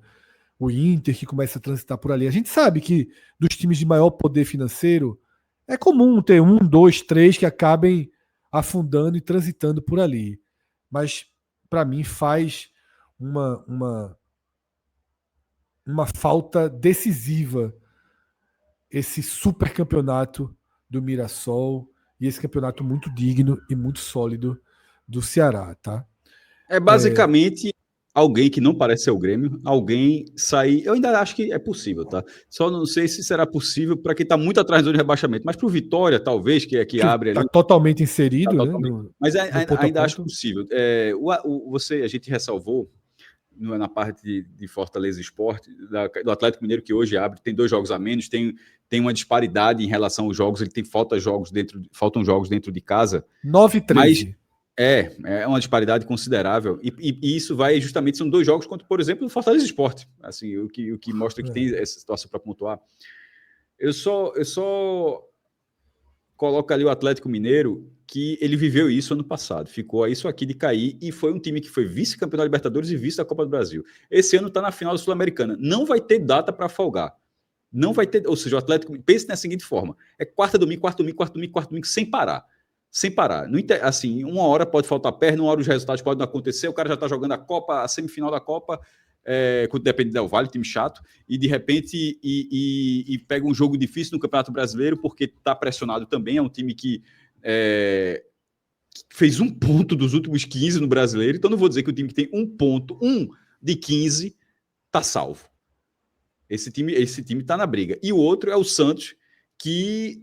o Inter que começa a transitar por ali. A gente sabe que dos times de maior poder financeiro é comum ter 1, 2, 3 que acabem afundando e transitando por ali. Mas para mim faz uma falta decisiva esse super campeonato do Mirassol e esse campeonato muito digno e muito sólido do Ceará, tá? É basicamente alguém que não parece ser o Grêmio, alguém sair. Eu ainda acho que é possível, tá? Só não sei se será possível para quem está muito atrás do rebaixamento, mas para o Vitória, talvez, que abre ali. Está totalmente inserido, tá totalmente, né? Mas ainda acho possível. A gente ressalvou na parte de Fortaleza Esporte, do Atlético Mineiro, que hoje abre, tem 2 jogos a menos, tem uma disparidade em relação aos jogos, ele tem faltam jogos dentro de casa. 9-13. Mas é uma disparidade considerável. E isso vai justamente, são 2 jogos contra, por exemplo, o Fortaleza Esporte. Assim, o que mostra que tem essa situação para pontuar. Eu só coloco ali o Atlético Mineiro, que ele viveu isso ano passado. Ficou isso aqui de cair e foi um time que foi vice-campeão da Libertadores e vice da Copa do Brasil. Esse ano está na final da Sul-Americana. Não vai ter data para folgar. Não vai ter, ou seja, o Atlético, pense na seguinte forma: é quarta, domingo, sem parar. Sem parar. Assim, uma hora pode faltar perna, uma hora os resultados podem não acontecer, o cara já está jogando a Copa, a semifinal da Copa, quando depende do Del Valle, time chato, e de repente e pega um jogo difícil no Campeonato Brasileiro, porque está pressionado também, é um time que fez 1 ponto dos últimos 15 no Brasileiro, então não vou dizer que o time que tem 1 ponto, 1 de 15, está salvo. Esse time está na briga. E o outro é o Santos, que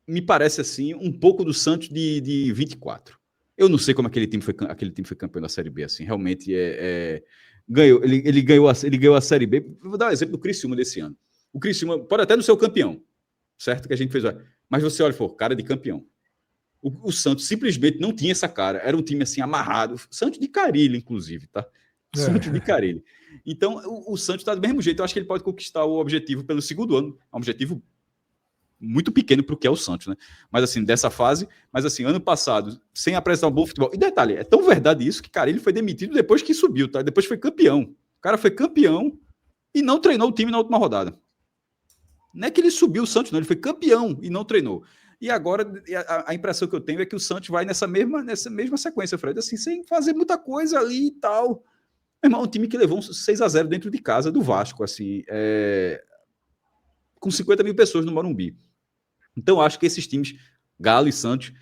me parece assim, um pouco do Santos de 24. Eu não sei como aquele time foi campeão da Série B, assim, realmente ganhou, ele ganhou a Série B. Vou dar um exemplo do Criciúma desse ano. O Criciúma pode até não ser o campeão, certo? Que a gente fez, mas você olha e falou, cara de campeão. O Santos simplesmente não tinha essa cara, era um time assim amarrado, Santos de Carille, inclusive, tá? Santos de Carille. Então, o Santos está do mesmo jeito, eu acho que ele pode conquistar o objetivo pelo segundo ano, é um objetivo muito pequeno para o que é o Santos, né? Mas assim, dessa fase, mas assim, ano passado, sem apresentar um bom futebol. E detalhe, é tão verdade isso que, cara, ele foi demitido depois que subiu, tá? Depois foi campeão. O cara foi campeão e não treinou o time na última rodada. Não é que ele subiu o Santos, não, ele foi campeão e não treinou. E agora, a impressão que eu tenho é que o Santos vai nessa mesma sequência, Fred, assim, sem fazer muita coisa ali e tal. Meu irmão, um time que levou um 6-0 dentro de casa do Vasco, assim, com 50 mil pessoas no Morumbi. Então, acho que esses times, Galo e Santos,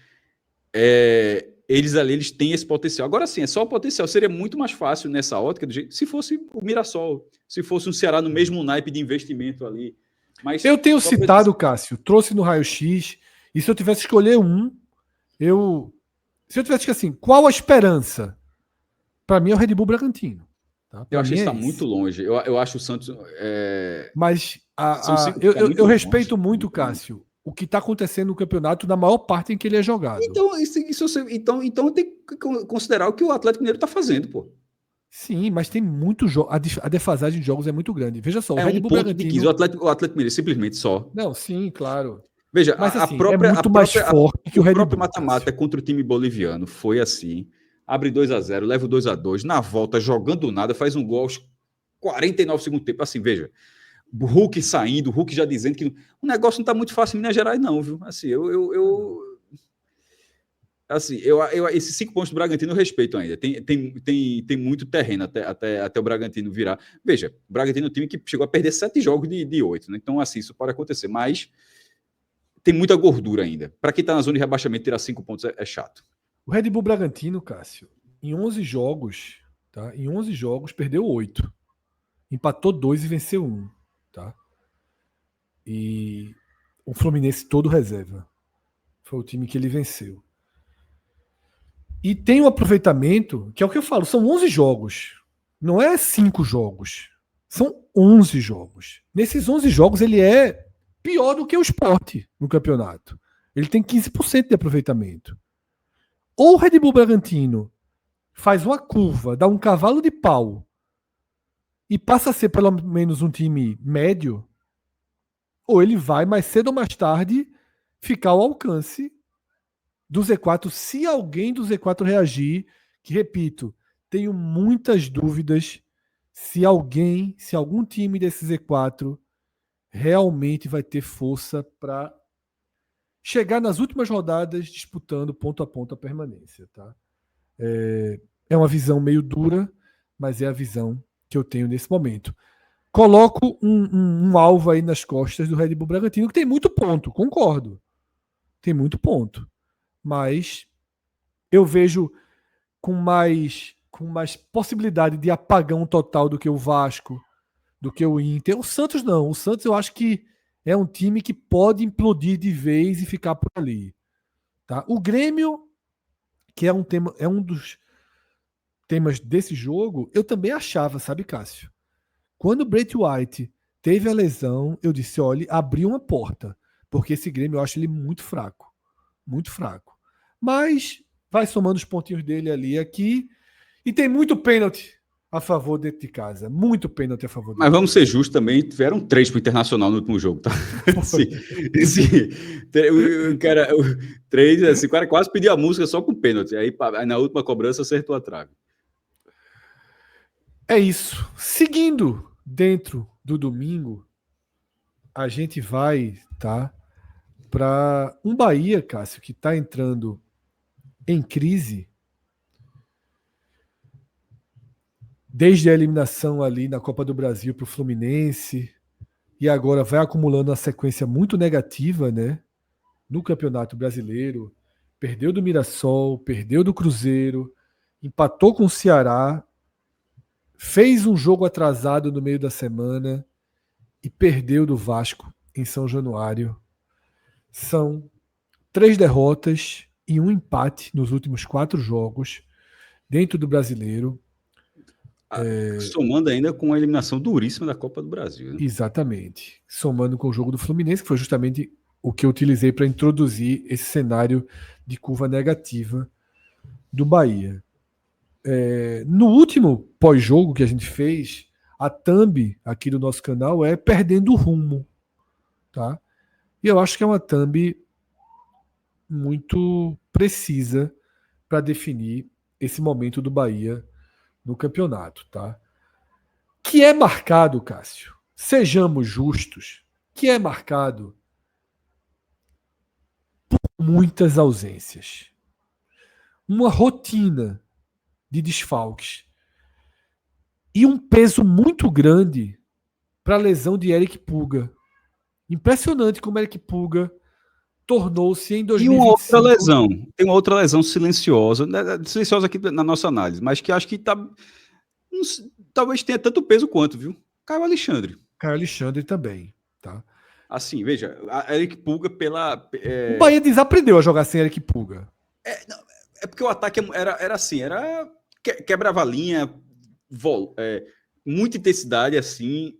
eles têm esse potencial. Agora sim, é só o potencial. Seria muito mais fácil nessa ótica, se fosse o Mirassol, se fosse um Ceará no mesmo naipe de investimento ali. Mas eu tenho citado, Cássio, trouxe no raio-x, e se eu tivesse que escolher se eu tivesse que assim, qual a esperança? Para mim é o Red Bull Bragantino. Tá? Eu acho que está muito longe. Eu acho o Santos. Mas eu respeito muito, Cássio, o que está acontecendo no campeonato na maior parte em que ele é jogado. Então tem que considerar o que o Atlético Mineiro está fazendo, pô. Sim, mas tem muito jogo. A defasagem de jogos é muito grande. Veja só, o Red Bull Bragantino. De 15, o Atlético Mineiro simplesmente só. Não, sim, claro. Veja, mas, assim, é muito mais forte que o Red Bull. O próprio mata-mata contra o time boliviano foi assim. Abre 2-0, leva o 2-2, na volta, jogando nada, faz um gol aos 49 segundos tempo. Assim, veja, o Hulk saindo, o Hulk já dizendo que o negócio não está muito fácil em Minas Gerais, não, viu? Assim, esses 5 pontos do Bragantino eu respeito ainda. Tem muito terreno até o Bragantino virar. Veja, o Bragantino é um time que chegou a perder 7 jogos de 8, né? Então, assim, isso pode acontecer, mas tem muita gordura ainda. Para quem está na zona de rebaixamento, tirar 5 pontos é chato. O Red Bull Bragantino, Cássio, em 11 jogos, tá? Em 11 jogos, perdeu 8. Empatou 2 e venceu 1, tá? E o Fluminense todo reserva. Foi o time que ele venceu. E tem um aproveitamento, que é o que eu falo, são 11 jogos. Não é 5 jogos. São 11 jogos. Nesses 11 jogos, ele é pior do que o Sport no campeonato. Ele tem 15% de aproveitamento. Ou o Red Bull Bragantino faz uma curva, dá um cavalo de pau e passa a ser pelo menos um time médio, ou ele vai mais cedo ou mais tarde ficar ao alcance do Z4, se alguém do Z4 reagir, que repito, tenho muitas dúvidas se algum time desse Z4 realmente vai ter força para chegar nas últimas rodadas disputando ponto a ponto a permanência, tá? É uma visão meio dura, mas é a visão que eu tenho nesse momento. Coloco um alvo aí nas costas do Red Bull Bragantino, que tem muito ponto, concordo. Tem muito ponto. Mas eu vejo com mais possibilidade de apagão total do que o Vasco, do que o Inter. O Santos não. O Santos eu acho que é um time que pode implodir de vez e ficar por ali. Tá? O Grêmio, que é um dos temas desse jogo, eu também achava, sabe, Cássio? Quando o Bret White teve a lesão, eu disse, olha, abriu uma porta, porque esse Grêmio eu acho ele muito fraco. Muito fraco. Mas vai somando os pontinhos dele ali aqui. E tem muito pênalti a favor dentro de casa. Muito pênalti a favor dele. Mas vamos ser justos também, tiveram 3 para o Internacional no último jogo, tá? O cara, 3, assim, o cara quase pediu a música só com pênalti. Aí na última cobrança acertou a trave. É isso. Seguindo dentro do domingo, a gente vai, tá? Para um Bahia, Cássio, que está entrando em crise. desde a eliminação ali na Copa do Brasil para o Fluminense, e agora vai acumulando uma sequência muito negativa, né? No Campeonato Brasileiro. Perdeu do Mirassol, perdeu do Cruzeiro, empatou com o Ceará, fez um jogo atrasado no meio da semana e perdeu do Vasco em São Januário. São 3 derrotas e um empate nos últimos 4 jogos dentro do Brasileiro. Somando ainda com a eliminação duríssima da Copa do Brasil. Né? Exatamente. Somando com o jogo do Fluminense, que foi justamente o que eu utilizei para introduzir esse cenário de curva negativa do Bahia. No último pós-jogo que a gente fez, a thumb aqui do nosso canal é perdendo o rumo. Tá? E eu acho que é uma thumb muito precisa para definir esse momento do Bahia no campeonato. Tá? Que é marcado, Cássio, sejamos justos, que é marcado por muitas ausências. Uma rotina de desfalques e um peso muito grande para a lesão de Eric Puga. Impressionante como Eric Puga tornou-se em 2025. E uma outra lesão, tem uma outra lesão silenciosa, silenciosa aqui na nossa análise, mas que acho que talvez tenha tanto peso quanto, viu? Caio Alexandre. Caio Alexandre também, tá? Assim, veja, a Eric Puga O Bahia desaprendeu a jogar sem Eric Puga. É porque o ataque era assim, quebrava a linha, muita intensidade, assim,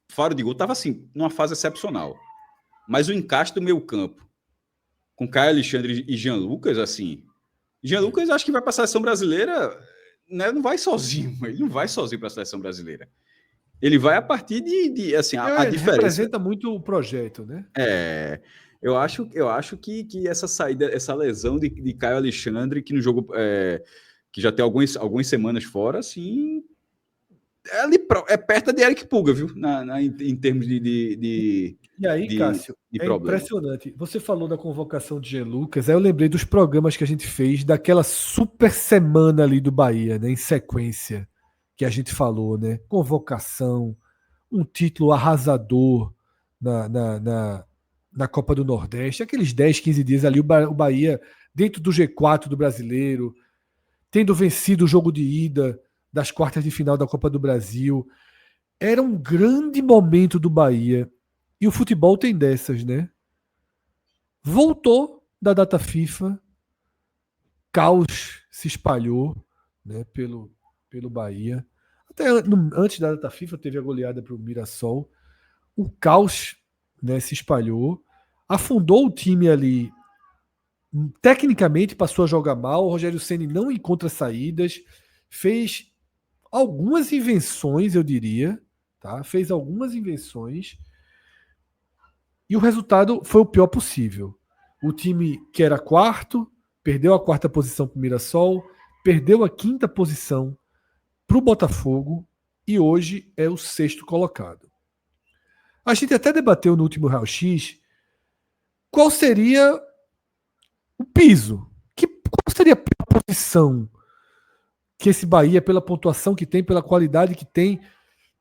faro de gol, tava assim, numa fase excepcional. Mas o encaixe do meio campo, com Caio Alexandre e Jean Lucas, assim, Jean Lucas acho que vai para a seleção brasileira, né, não vai sozinho, ele não vai sozinho para a seleção brasileira. Ele vai a partir de assim, a diferença. Representa muito o projeto, né? Eu acho que essa saída, essa lesão de Caio Alexandre, que no jogo que já tem algumas semanas fora, assim, é perto de Eric Puga, viu? Em termos de e aí, Cássio, problema. Impressionante. Você falou da convocação de Jean Lucas, aí eu lembrei dos programas que a gente fez daquela super semana ali do Bahia, né? Em sequência, que a gente falou, né? Convocação, um título arrasador na Copa do Nordeste, aqueles 10, 15 dias ali, o Bahia dentro do G4 do Brasileiro, tendo vencido o jogo de ida das quartas de final da Copa do Brasil. Era um grande momento do Bahia. E o futebol tem dessas, né? Voltou da data FIFA, caos se espalhou, né, pelo Bahia. Até antes da data FIFA teve a goleada para o Mirassol. O caos, né, se espalhou, afundou o time ali. Tecnicamente passou a jogar mal. O Rogério Ceni não encontra saídas, fez algumas invenções, eu diria, tá? Fez algumas invenções e o resultado foi o pior possível. O time que era quarto perdeu a 4ª posição para o Mirassol, perdeu a 5ª posição para o Botafogo e hoje é o 6º colocado. A gente até debateu no último Raio X qual seria o piso, qual seria a pior posição que esse Bahia, pela pontuação que tem, pela qualidade que tem,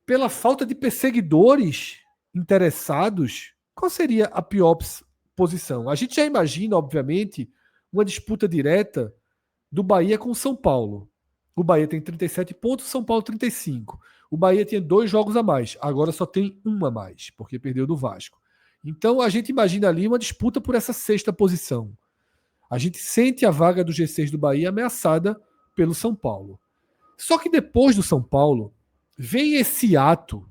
pela falta de perseguidores interessados, qual seria a pior posição? A gente já imagina, obviamente, uma disputa direta do Bahia com o São Paulo. O Bahia tem 37 pontos, o São Paulo 35. O Bahia tinha 2 jogos a mais, agora só tem 1 a mais, porque perdeu do Vasco. Então a gente imagina ali uma disputa por essa 6ª posição. A gente sente a vaga do G6 do Bahia ameaçada pelo São Paulo. Só que depois do São Paulo, vem esse hiato,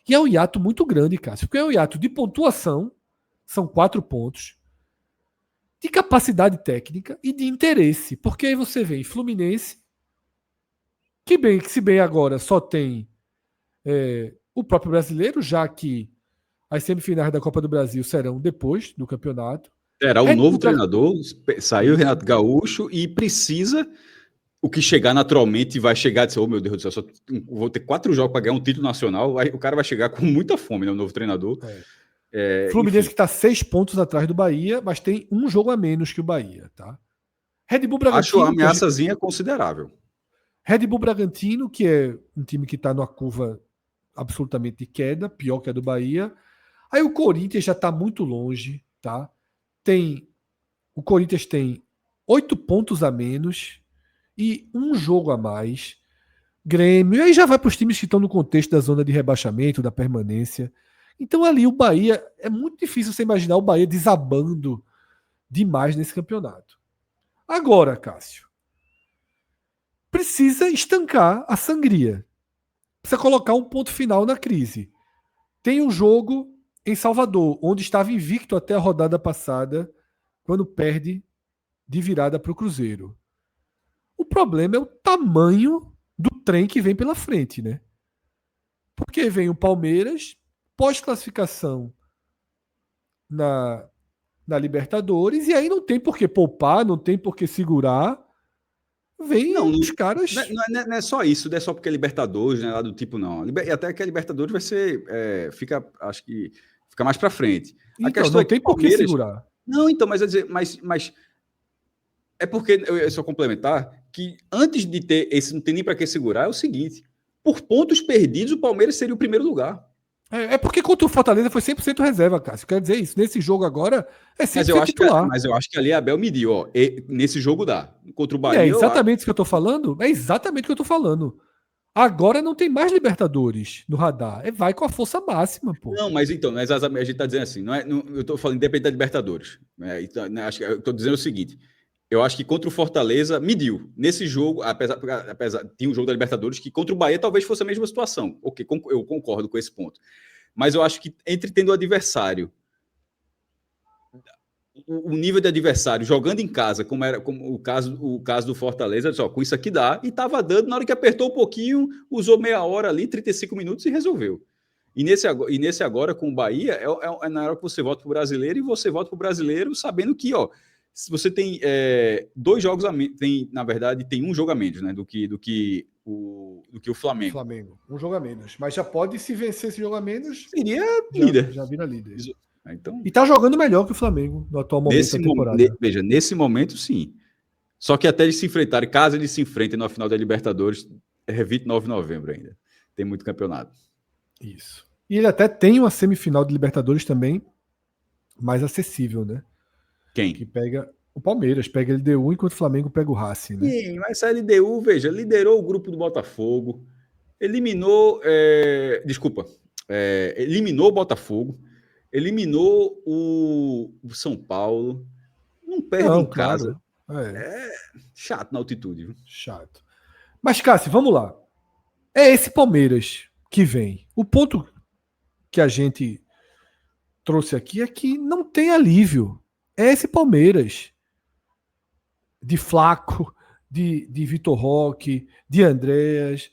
e é um hiato muito grande, Cássio, porque é um hiato de pontuação, são 4 pontos, de capacidade técnica e de interesse, porque aí você vê Fluminense, que se bem agora só tem o próprio brasileiro, já que as semifinais da Copa do Brasil serão depois do campeonato. Será um novo treinador, saiu o Renato Gaúcho e precisa, o que chegar naturalmente vai chegar e dizer, oh meu Deus do céu, vou ter 4 jogos para ganhar um título nacional, o cara vai chegar com muita fome, né, o novo treinador. Fluminense enfim. que está 6 pontos atrás do Bahia, mas tem 1 jogo a menos que o Bahia, tá? Red Bull Bragantino... Acho uma ameaçazinha considerável. Red Bull Bragantino, que é um time que está numa curva absolutamente de queda, pior que a do Bahia. Aí o Corinthians já está muito longe, tá? O Corinthians tem 8 pontos a menos e um jogo a mais. Grêmio, e aí já vai para os times que estão no contexto da zona de rebaixamento, da permanência. Então ali o Bahia, é muito difícil você imaginar o Bahia desabando demais nesse campeonato. Agora, Cássio, precisa estancar a sangria. Precisa colocar um ponto final na crise. Tem um jogo em Salvador, onde estava invicto até a rodada passada, quando perde de virada para o Cruzeiro. O problema é o tamanho do trem que vem pela frente, né? Porque vem o Palmeiras, pós-classificação na Libertadores, e aí não tem por que poupar, não tem por que segurar. Vem os caras. Não é só isso, não é só porque é Libertadores, né? Lá do tipo, não. E até que a Libertadores vai ser. Acho que fica mais para frente. Então, a questão não tem por que segurar. Não, então, mas é porque eu ia só complementar que antes de ter esse, não tem nem para que segurar, é o seguinte: por pontos perdidos, o Palmeiras seria o primeiro lugar. É porque contra o Fortaleza foi 100% reserva, Cássio. Quer dizer isso. Nesse jogo agora é 100% titular. Mas eu acho que ali a Abel mediu, ó. Nesse jogo dá. Contra o Bahia. É exatamente isso que eu tô falando. É exatamente o que eu tô falando. Agora não tem mais Libertadores no radar. Vai com a força máxima, pô. Não, mas então, a gente tá dizendo assim, eu tô falando independente da Libertadores. Então, acho que eu tô dizendo o seguinte. Eu acho que contra o Fortaleza mediu. Nesse jogo, apesar tinha um jogo da Libertadores que contra o Bahia talvez fosse a mesma situação. Ok, eu concordo com esse ponto. Mas eu acho que entre tendo o adversário, o nível de adversário jogando em casa, como o caso do Fortaleza, só com isso aqui dá, e estava dando, na hora que apertou um pouquinho, usou meia hora ali, 35 minutos e resolveu. E nesse agora com o Bahia, é na hora que você volta para o brasileiro, e você volta para o brasileiro sabendo que, ó, se você tem 2 jogos a menos, na verdade, tem um jogo a menos, né, do que o Flamengo. Um jogo a menos. Mas já pode, se vencer esse jogo a menos, seria líder. Já vira líder. Então, e tá jogando melhor que o Flamengo no atual momento da temporada. Veja, nesse momento, sim. Só que até eles se enfrentarem, caso eles se enfrentem na final da Libertadores, é 29 de novembro ainda. Tem muito campeonato. Isso. E ele até tem uma semifinal de Libertadores também mais acessível, né? Quem? Que pega o Palmeiras, pega a LDU, enquanto o Flamengo pega o Racing, né? Sim, mas a LDU, veja, liderou o grupo do Botafogo, eliminou o Botafogo, eliminou o São Paulo, não perde em casa. É chato na altitude. Viu? Chato. Mas, Cássio, vamos lá. É esse Palmeiras que vem. O ponto que a gente trouxe aqui é que não tem alívio. É esse Palmeiras. De Flaco, de Vitor Roque, de Andréas.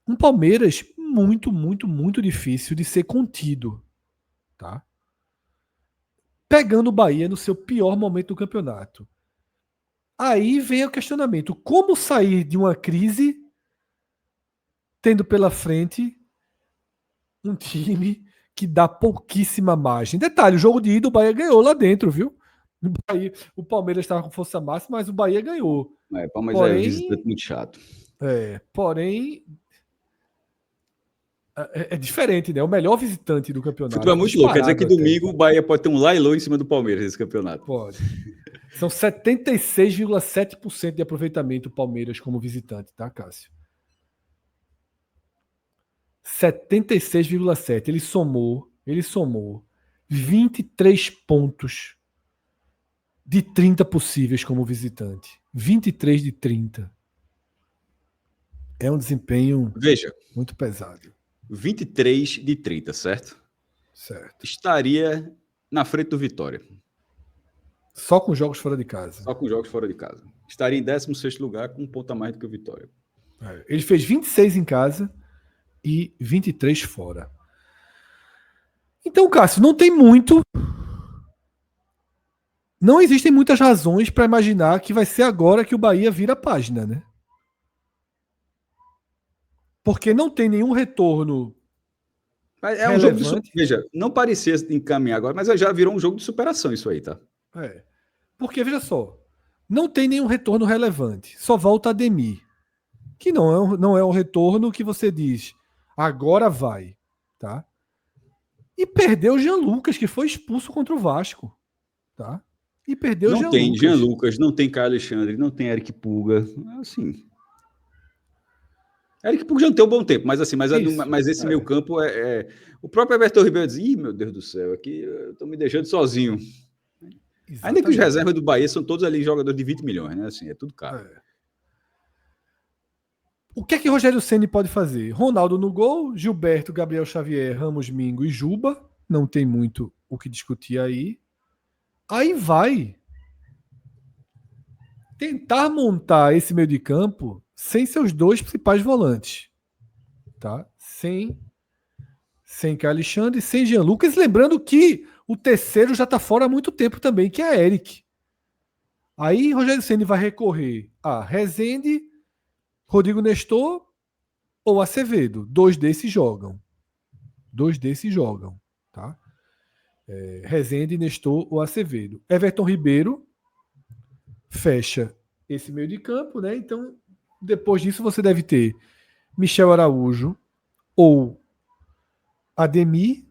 Um Palmeiras muito, muito, muito difícil de ser contido. Tá? Pegando o Bahia no seu pior momento do campeonato. Aí vem o questionamento: como sair de uma crise tendo pela frente um time que dá pouquíssima margem? Detalhe, o jogo de ida o Bahia ganhou lá dentro, viu? O Palmeiras estava com força máxima, mas o Bahia ganhou. Palmeiras é visitante muito chato. Porém, é diferente, né? O melhor visitante do campeonato. Futebol é muito louco. Quer dizer que domingo o Bahia pode ter um lailô em cima do Palmeiras nesse campeonato. Pode. São 76,7% de aproveitamento o Palmeiras como visitante, tá, Cássio? 76,7%. Ele somou 23 pontos de 30 possíveis como visitante. 23 de 30. É um desempenho muito pesado. 23 de 30, certo? Certo. Estaria na frente do Vitória. Só com jogos fora de casa. Só com jogos fora de casa. Estaria em 16º lugar com um ponto a mais do que o Vitória. Ele fez 26 em casa e 23 fora. Então, Cássio, não tem muito... Não existem muitas razões para imaginar que vai ser agora que o Bahia vira a página, né? Porque não tem nenhum retorno. É um jogo de... Veja, não parecia encaminhar agora, mas já virou um jogo de superação isso aí, tá? Porque, veja só, não tem nenhum retorno relevante. Só volta Ademir. que não é um retorno que você diz, agora vai, tá? E perdeu o Jean Lucas, que foi expulso contra o Vasco, tá? E perdeu o Não Jean tem Jean Lucas. Lucas, não tem Caio Alexandre, não tem Eric Pulga. Assim. Eric Pulga já não tem um bom tempo, mas assim, mas esse meio campo O próprio Everton Ribeiro diz: ih, meu Deus do céu, aqui eu tô me deixando sozinho. Exatamente. Ainda que os reservas do Bahia são todos ali jogadores de 20 milhões, né? Assim, é tudo caro. O que é que Rogério Ceni pode fazer? Ronaldo no gol, Gilberto, Gabriel Xavier, Ramos Mingo e Juba. Não tem muito o que discutir aí. Aí vai tentar montar esse meio de campo sem seus dois principais volantes. Tá? Sem Caio Alexandre, sem Jean Lucas. Lembrando que o terceiro já está fora há muito tempo também, que é Eric. Aí Rogério Ceni vai recorrer a Rezende, Rodrigo Nestor ou Acevedo. Dois desses jogam. Tá? Rezende, Nestor ou Acevedo. Everton Ribeiro fecha esse meio de campo, né? Então, depois disso, você deve ter Michel Araújo ou Ademir,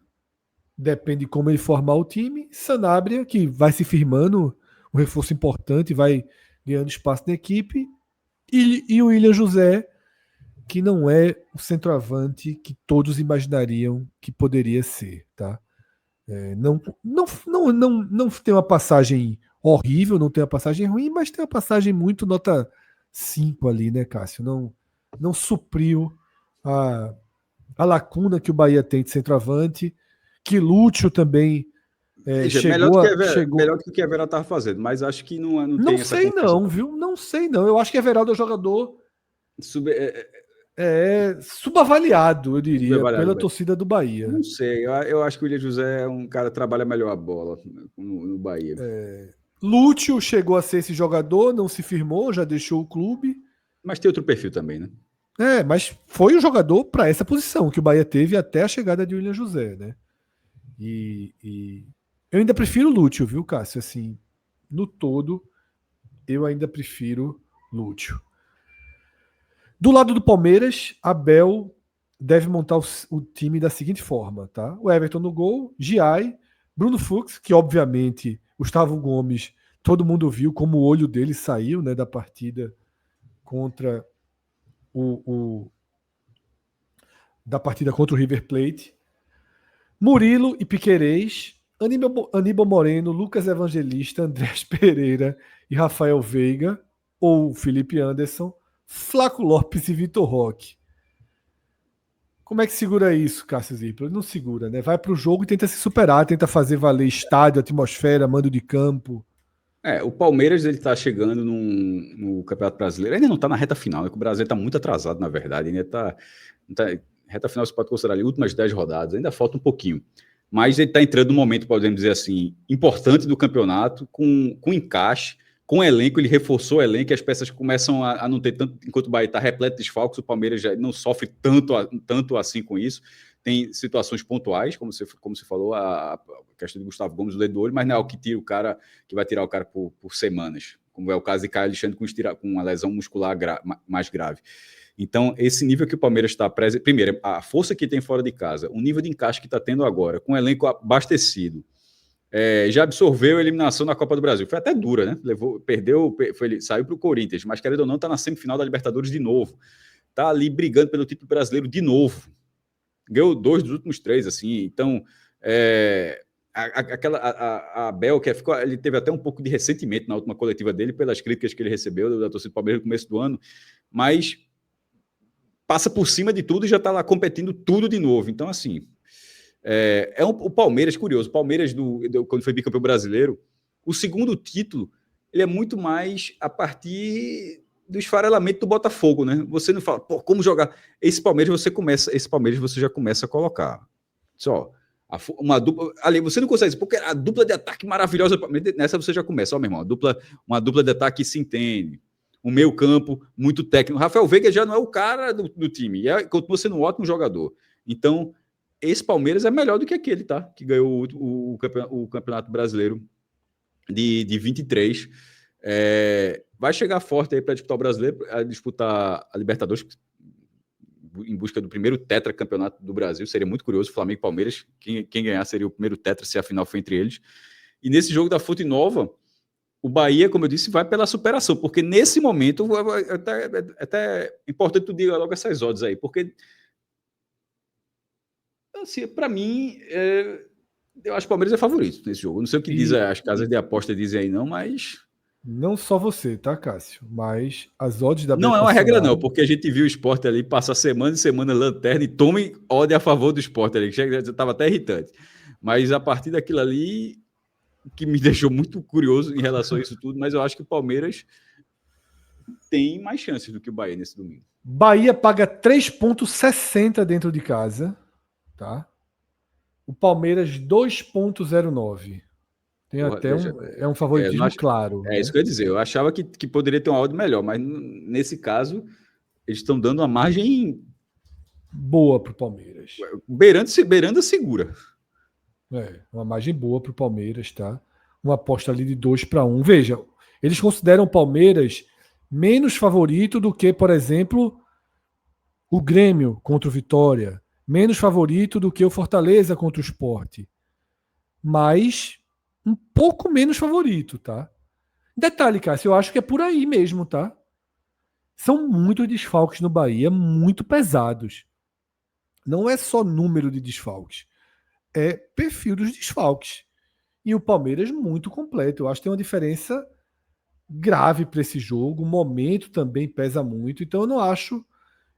depende de como ele formar o time. Sanabria, que vai se firmando, um reforço importante, vai ganhando espaço na equipe. E o William José, que não é o centroavante que todos imaginariam que poderia ser, tá? Não tem uma passagem horrível, não tem uma passagem ruim, mas tem uma passagem muito nota 5 ali, né, Cássio? Não supriu a lacuna que o Bahia tem de centroavante, que Lúcio também melhor do que o que a Vera estava fazendo, mas acho que não tem essa confiança. Não, viu? Não sei não. Eu acho que Everaldo é um jogador subavaliado, eu diria, pela torcida do Bahia. Não sei, eu acho que o William José é um cara que trabalha melhor a bola no Bahia. Lúcio chegou a ser esse jogador, não se firmou, já deixou o clube. Mas tem outro perfil também, né? Mas foi um jogador para essa posição que o Bahia teve até a chegada de William José, né? E eu ainda prefiro o Lúcio, viu, Cássio? Assim, no todo, eu ainda prefiro Lúcio. Do lado do Palmeiras, Abel deve montar o time da seguinte forma, tá? O Everton no gol, Giai, Bruno Fux, que obviamente Gustavo Gomes, todo mundo viu como o olho dele saiu, né, da partida contra da partida contra o River Plate. Murilo e Piquerez, Aníbal Moreno, Lucas Evangelista, Andrés Pereira e Rafael Veiga, ou Felipe Anderson, Flaco Lopes e Vitor Roque. Como é que segura isso, Cássio Zirpolo? Não segura, né? Vai para o jogo e tenta se superar, tenta fazer valer estádio, atmosfera, mando de campo. O Palmeiras ele está chegando no Campeonato Brasileiro, ainda não está na reta final, né? O Brasil está muito atrasado, na verdade, ainda está reta final você pode considerar ali últimas 10 rodadas, ainda falta um pouquinho. Mas ele está entrando num momento, podemos dizer assim, importante do campeonato, com encaixe, com elenco, ele reforçou o elenco, as peças começam a não ter tanto, enquanto o Bahia está repleto de desfalques, o Palmeiras já não sofre tanto assim com isso. Tem situações pontuais, como você falou, a questão de Gustavo Gomes, o dedo do olho, mas não é o que tira o cara, que vai tirar o cara por semanas, como é o caso de Caio Alexandre com uma lesão muscular mais grave. Então, esse nível que o Palmeiras está presente, primeiro, a força que tem fora de casa, o nível de encaixe que está tendo agora, com o elenco abastecido, já absorveu a eliminação na Copa do Brasil. Foi até dura, né? Saiu para o Corinthians, mas querendo ou não, está na semifinal da Libertadores de novo. Está ali brigando pelo título brasileiro de novo. Ganhou 2 dos últimos 3, assim. Então, a Abel, ele teve até um pouco de ressentimento na última coletiva dele pelas críticas que ele recebeu da torcida do Palmeiras no começo do ano, mas passa por cima de tudo e já está lá competindo tudo de novo. Então, assim, o Palmeiras, curioso, o Palmeiras, quando foi bicampeão brasileiro, o segundo título, ele é muito mais a partir do esfarelamento do Botafogo, né? Você não fala, como jogar? Esse Palmeiras você já começa a colocar. Só, uma dupla, ali você não consegue dizer, porque a dupla de ataque maravilhosa, nessa você já começa, meu irmão, uma dupla de ataque que se entende. Um meio campo muito técnico. Rafael Veiga já não é o cara do time, continua sendo um ótimo jogador. Então, esse Palmeiras é melhor do que aquele, tá? Que ganhou o Campeonato Brasileiro de 23. Vai chegar forte aí para disputar o Brasileiro, a disputar a Libertadores, em busca do primeiro tetracampeonato do Brasil. Seria muito curioso, Flamengo e Palmeiras. Quem ganhar seria o primeiro tetra, se a final for entre eles. E nesse jogo da Fonte Nova, o Bahia, como eu disse, vai pela superação, porque nesse momento, até importante tu diga logo essas odds aí, porque, assim, para mim, eu acho que o Palmeiras é favorito nesse jogo. Não sei o que diz as casas de aposta dizem aí não, mas... Não só você, tá, Cássio? Mas as odds da Não é Beto uma regra Nacional... não, porque a gente viu o Sport ali passar semana e semana lanterna e tome odd a favor do Sport ali, que já estava até irritante. Mas a partir daquilo ali, que me deixou muito curioso em relação a isso tudo, mas eu acho que o Palmeiras tem mais chances do que o Bahia nesse domingo. Bahia paga 3,60 dentro de casa, tá? O Palmeiras 2,09. Tem Porra, até um favoritismo claro. É isso que eu ia dizer. Eu achava que poderia ter uma odd melhor, mas nesse caso, eles estão dando uma margem boa para o Palmeiras. Beirando a segura. Uma margem boa para o Palmeiras, tá? Uma aposta ali de 2-1. Veja, eles consideram o Palmeiras menos favorito do que, por exemplo, o Grêmio contra o Vitória. Menos favorito do que o Fortaleza contra o Sport. Mas um pouco menos favorito, tá? Detalhe, Cássio, eu acho que é por aí mesmo, tá? São muitos desfalques no Bahia, muito pesados. Não é só número de desfalques, é perfil dos desfalques. E o Palmeiras muito completo. Eu acho que tem uma diferença grave para esse jogo. O momento também pesa muito. Então eu não acho.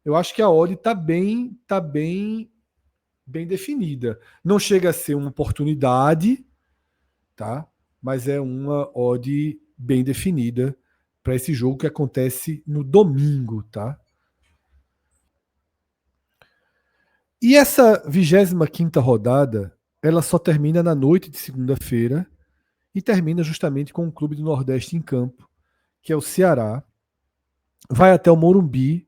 Eu acho que a odd está bem definida. Não chega a ser uma oportunidade, tá? Mas é uma odd bem definida para esse jogo que acontece no domingo, tá? E essa 25ª rodada, ela só termina na noite de segunda-feira e termina justamente com o Clube do Nordeste em campo, que é o Ceará. Vai até o Morumbis,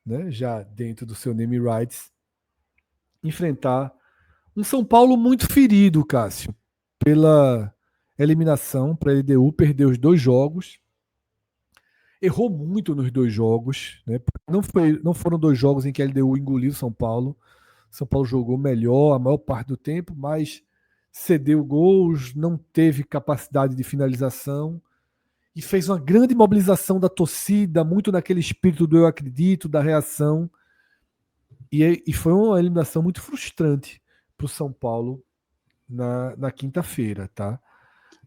né, já dentro do seu name rights, enfrentar um São Paulo muito ferido, Cássio, pela eliminação para a LDU, perdeu os 2 jogos, errou muito nos 2 jogos, né? Não foram 2 jogos em que a LDU engoliu São Paulo. São Paulo jogou melhor a maior parte do tempo, mas cedeu gols, não teve capacidade de finalização e fez uma grande mobilização da torcida, muito naquele espírito do eu acredito, da reação. E foi uma eliminação muito frustrante para o São Paulo na quinta-feira, tá?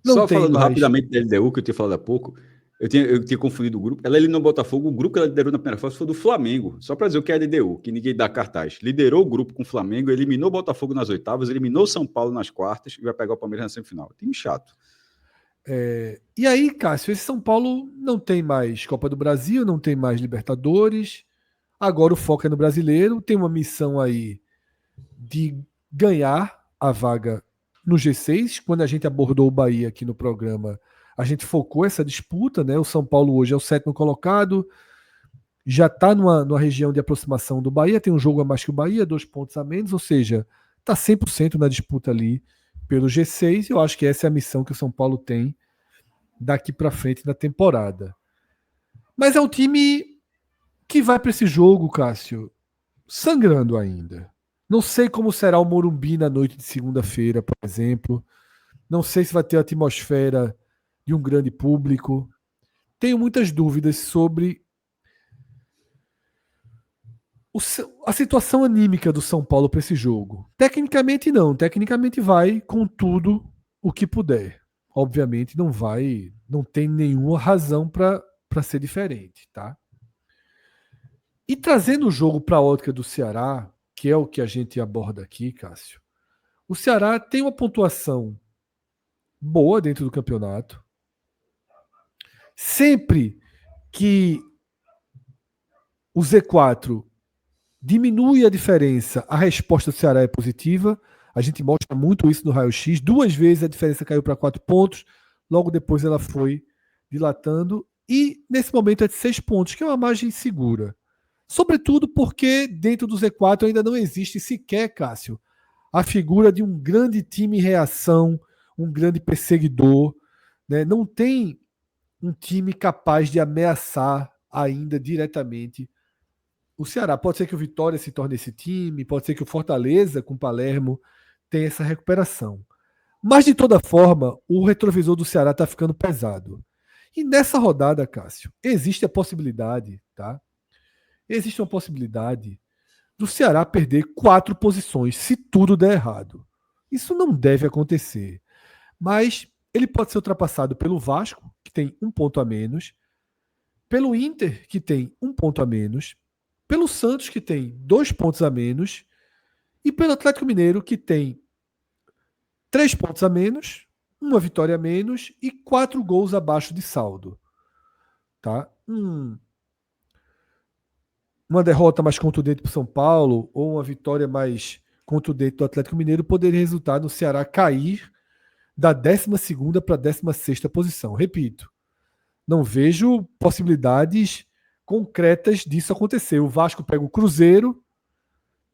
Não Só tem falando mais. rapidamente da LDU, que eu tinha falado há pouco, eu tinha confundido o grupo. Ela eliminou o Botafogo, o grupo que ela liderou na primeira fase foi do Flamengo. Só para dizer o que é a LDU, que ninguém dá cartaz. Liderou o grupo com o Flamengo, eliminou o Botafogo nas oitavas, eliminou o São Paulo nas quartas e vai pegar o Palmeiras na semifinal. Time chato. E aí, Cássio, esse São Paulo não tem mais Copa do Brasil, não tem mais Libertadores. Agora o foco é no Brasileiro. Tem uma missão aí de ganhar a vaga no G6. Quando a gente abordou o Bahia aqui no programa, a gente focou essa disputa, né? O São Paulo hoje é o 7º colocado, já está numa região de aproximação do Bahia, tem um jogo a mais que o Bahia, 2 pontos a menos, ou seja, está 100% na disputa ali pelo G6, e eu acho que essa é a missão que o São Paulo tem daqui para frente na temporada. Mas é um time que vai para esse jogo, Cássio, sangrando ainda. Não sei como será o Morumbi na noite de segunda-feira, por exemplo. Não sei se vai ter a atmosfera de um grande público. Tenho muitas dúvidas sobre a situação anímica do São Paulo para esse jogo. Tecnicamente não. Tecnicamente vai com tudo o que puder. Obviamente não tem nenhuma razão para ser diferente, tá? E trazendo o jogo para a ótica do Ceará, que é o que a gente aborda aqui, Cássio. O Ceará tem uma pontuação boa dentro do campeonato. Sempre que o Z4 diminui a diferença, a resposta do Ceará é positiva. A gente mostra muito isso no raio-x. 2 vezes a diferença caiu para 4 pontos, logo depois ela foi dilatando. E nesse momento é de 6 pontos, que é uma margem segura. Sobretudo porque dentro do Z4 ainda não existe sequer, Cássio, a figura de um grande time em reação, um grande perseguidor. né? Não tem um time capaz de ameaçar ainda diretamente o Ceará. Pode ser que o Vitória se torne esse time, pode ser que o Fortaleza, com o Palermo, tenha essa recuperação. Mas, de toda forma, o retrovisor do Ceará está ficando pesado. E nessa rodada, Cássio, existe a possibilidade, tá? Existe uma possibilidade do Ceará perder 4 posições se tudo der errado. Isso não deve acontecer. Mas ele pode ser ultrapassado pelo Vasco, que tem 1 ponto a menos, pelo Inter, que tem 1 ponto a menos, pelo Santos, que tem 2 pontos a menos, e pelo Atlético Mineiro, que tem 3 pontos a menos, uma vitória a menos e 4 gols abaixo de saldo. Tá? Uma derrota mais contundente para o São Paulo ou uma vitória mais contundente do Atlético Mineiro poderia resultar no Ceará cair da 12ª para a 16ª posição. Repito, não vejo possibilidades concretas disso acontecer. O Vasco pega o Cruzeiro,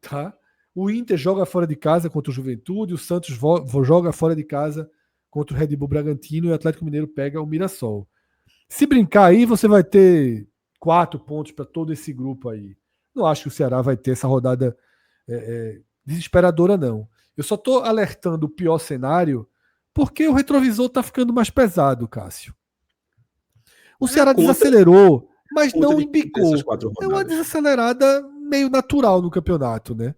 tá? O Inter joga fora de casa contra o Juventude, o Santos joga fora de casa contra o Red Bull Bragantino e o Atlético Mineiro pega o Mirassol. Se brincar aí, você vai ter 4 pontos para todo esse grupo aí. Não acho que o Ceará vai ter essa rodada desesperadora, não. Eu só estou alertando o pior cenário porque o retrovisor está ficando mais pesado, Cássio. O Ceará desacelerou, mas não embicou. É uma desacelerada meio natural no campeonato, né?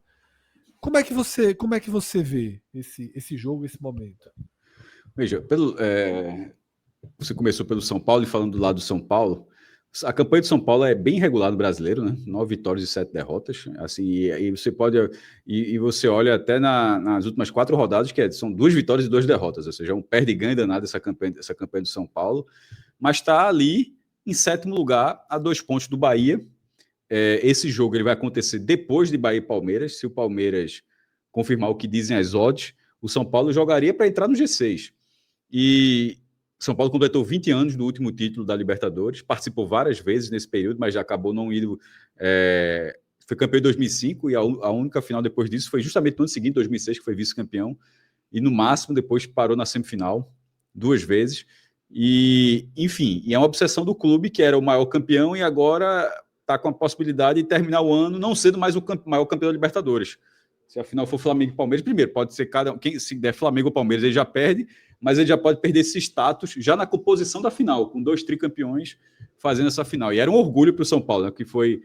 Como é que você vê esse jogo, esse momento? Veja, você começou pelo São Paulo e falando do lado do São Paulo, a campanha do São Paulo é bem regular no brasileiro, né? 9 vitórias e 7 derrotas. Assim, e você pode. E você olha até nas últimas 4 rodadas, são 2 vitórias e 2 derrotas, ou seja, um perde e ganha danado essa campanha do São Paulo, mas está ali em 7º lugar, a 2 pontos do Bahia. Esse jogo ele vai acontecer depois de Bahia e Palmeiras. Se o Palmeiras confirmar o que dizem as odds, o São Paulo jogaria para entrar no G6. E São Paulo completou 20 anos do último título da Libertadores, participou várias vezes nesse período, mas já acabou não indo. Foi campeão em 2005 e a única final depois disso foi justamente no ano seguinte, 2006, que foi vice-campeão. E no máximo depois parou na semifinal 2 vezes. E, enfim, é uma obsessão do clube, que era o maior campeão e agora está com a possibilidade de terminar o ano não sendo mais o maior campeão da Libertadores. Se a final for Flamengo e Palmeiras, primeiro, pode ser quem se der Flamengo ou Palmeiras, ele já perde, mas ele já pode perder esse status já na composição da final, com 2 tricampeões fazendo essa final. E era um orgulho para o São Paulo, né, que foi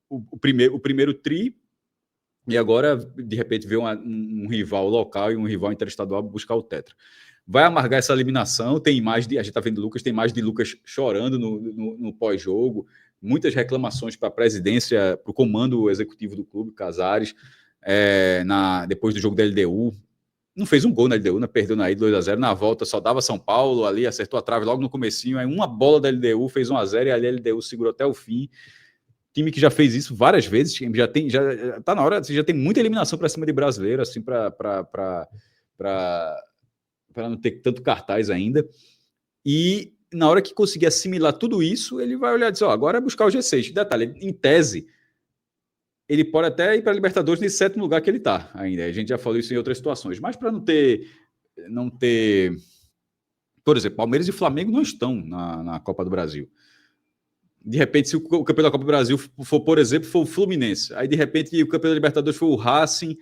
o primeiro tri, e agora, de repente, ver um rival local e um rival interestadual buscar o tetra. Vai amargar essa eliminação, tem imagem a gente está vendo Lucas, tem imagem de Lucas chorando no pós-jogo, muitas reclamações para a presidência, para o comando executivo do clube, Casares, depois do jogo da LDU. Não fez um gol na LDU, né? Perdeu na ida 2-0, na volta só dava São Paulo, ali acertou a trave logo no comecinho, aí uma bola da LDU fez 1-0 e ali a LDU segurou até o fim. Time que já fez isso várias vezes, já tá na hora, já tem muita eliminação para cima de brasileiro, assim, para não ter tanto cartaz ainda. E na hora que conseguir assimilar tudo isso, ele vai olhar e dizer, agora é buscar o G6. Detalhe, em tese, ele pode até ir para a Libertadores nesse 7º lugar que ele está ainda. A gente já falou isso em outras situações. Mas para não ter... Por exemplo, Palmeiras e Flamengo não estão na Copa do Brasil. De repente, se o campeão da Copa do Brasil for, por exemplo, for o Fluminense, aí de repente o campeão da Libertadores for o Racing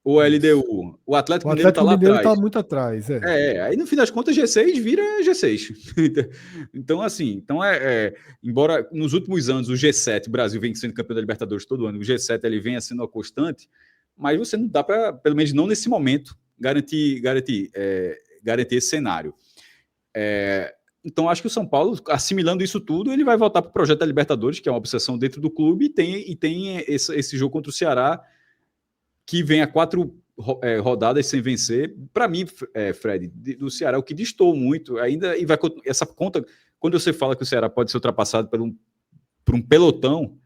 ou a LDU, o Atlético Mineiro está lá atrás. Está muito atrás. Aí no fim das contas G6 vira G6. Então, assim, embora nos últimos anos o G7, o Brasil vem sendo campeão da Libertadores todo ano, o G7 ele venha sendo a constante, mas você não dá para, pelo menos não nesse momento, garantir esse cenário. Então, acho que o São Paulo, assimilando isso tudo, ele vai voltar para o projeto da Libertadores, que é uma obsessão dentro do clube, e tem esse jogo contra o Ceará, que vem a 4 rodadas sem vencer. Para mim, Fred, do Ceará, o que destoou muito, ainda, e vai essa conta, quando você fala que o Ceará pode ser ultrapassado por um pelotão,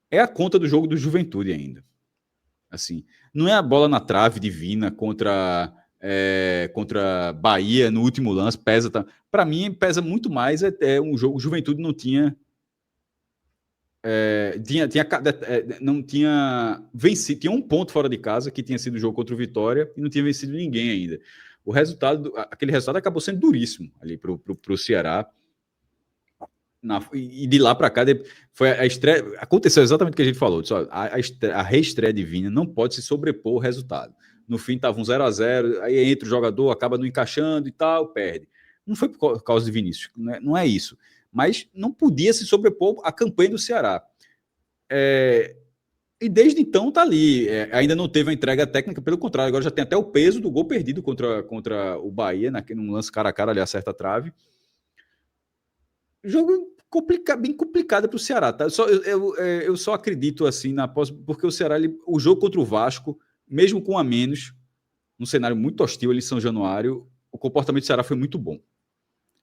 é a conta do jogo do Juventude ainda. Assim, não é a bola na trave divina contra Bahia no último lance, pesa. Para mim, pesa muito mais um jogo. O Juventude não tinha. Não tinha vencido. Tinha um ponto fora de casa, que tinha sido o jogo contra o Vitória, e não tinha vencido ninguém ainda. aquele resultado acabou sendo duríssimo ali para o Ceará. E de lá para cá, foi a estreia. Aconteceu exatamente o que a gente falou. A reestreia divina não pode se sobrepor ao resultado. No fim, estava um 0-0, aí entra o jogador, acaba não encaixando e tal, perde. Não foi por causa de Vinícius, não é isso. Mas não podia se sobrepor à campanha do Ceará. E desde então está ali. Ainda não teve a entrega técnica, pelo contrário, agora já tem até o peso do gol perdido contra o Bahia, num lance cara a cara ali, acerta a trave. Jogo bem complicado para o Ceará, tá? Eu só acredito assim porque o Ceará, o jogo contra o Vasco, mesmo com a menos, num cenário muito hostil ali em São Januário, o comportamento do Ceará foi muito bom.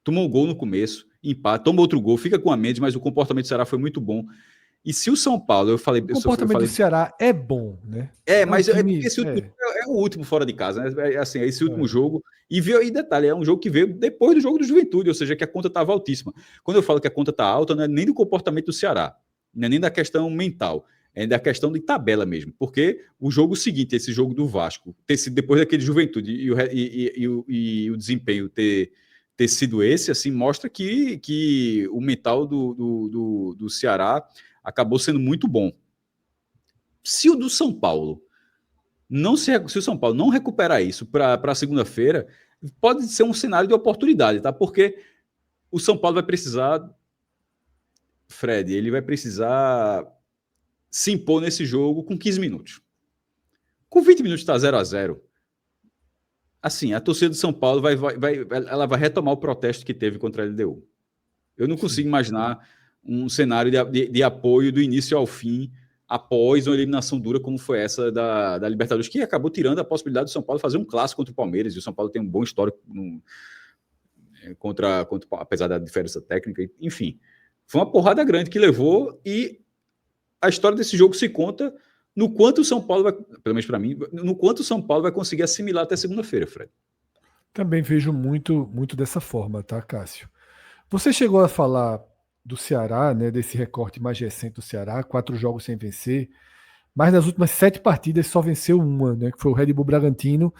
Tomou um gol no começo, empate, toma outro gol, fica com a menos, mas o comportamento do Ceará foi muito bom. E se o São Paulo, O comportamento do Ceará é bom, né? Mas porque esse último é o último fora de casa, né? Assim, esse último jogo. E detalhe, é um jogo que veio depois do jogo do Juventude, ou seja, que a conta estava altíssima. Quando eu falo que a conta está alta, não é nem do comportamento do Ceará, não é nem da questão mental, é da questão de tabela mesmo. Porque o jogo seguinte, esse jogo do Vasco, ter sido depois daquele Juventude e o desempenho ter sido esse, assim, mostra que o mental do Ceará acabou sendo muito bom. Se o do São Paulo se o São Paulo não recuperar isso para segunda-feira, pode ser um cenário de oportunidade, tá? Porque o São Paulo vai precisar, Fred, ele vai precisar se impor nesse jogo com 15 minutos. Com 20 minutos está 0-0. Assim, a torcida do São Paulo ela vai retomar o protesto que teve contra a LDU. Eu não consigo imaginar um cenário de apoio do início ao fim após uma eliminação dura como foi essa da Libertadores, que acabou tirando a possibilidade do São Paulo fazer um clássico contra o Palmeiras, e o São Paulo tem um bom histórico apesar da diferença técnica, enfim. Foi uma porrada grande que levou, e a história desse jogo se conta no quanto o São Paulo vai, pelo menos para mim, no quanto o São Paulo vai conseguir assimilar até segunda-feira, Fred. Também vejo muito, muito dessa forma, tá, Cássio? Você chegou a falar do Ceará, né, desse recorte mais recente do Ceará, 4 jogos sem vencer, mas nas últimas 7 partidas só venceu uma, né, que foi o Red Bull Bragantino.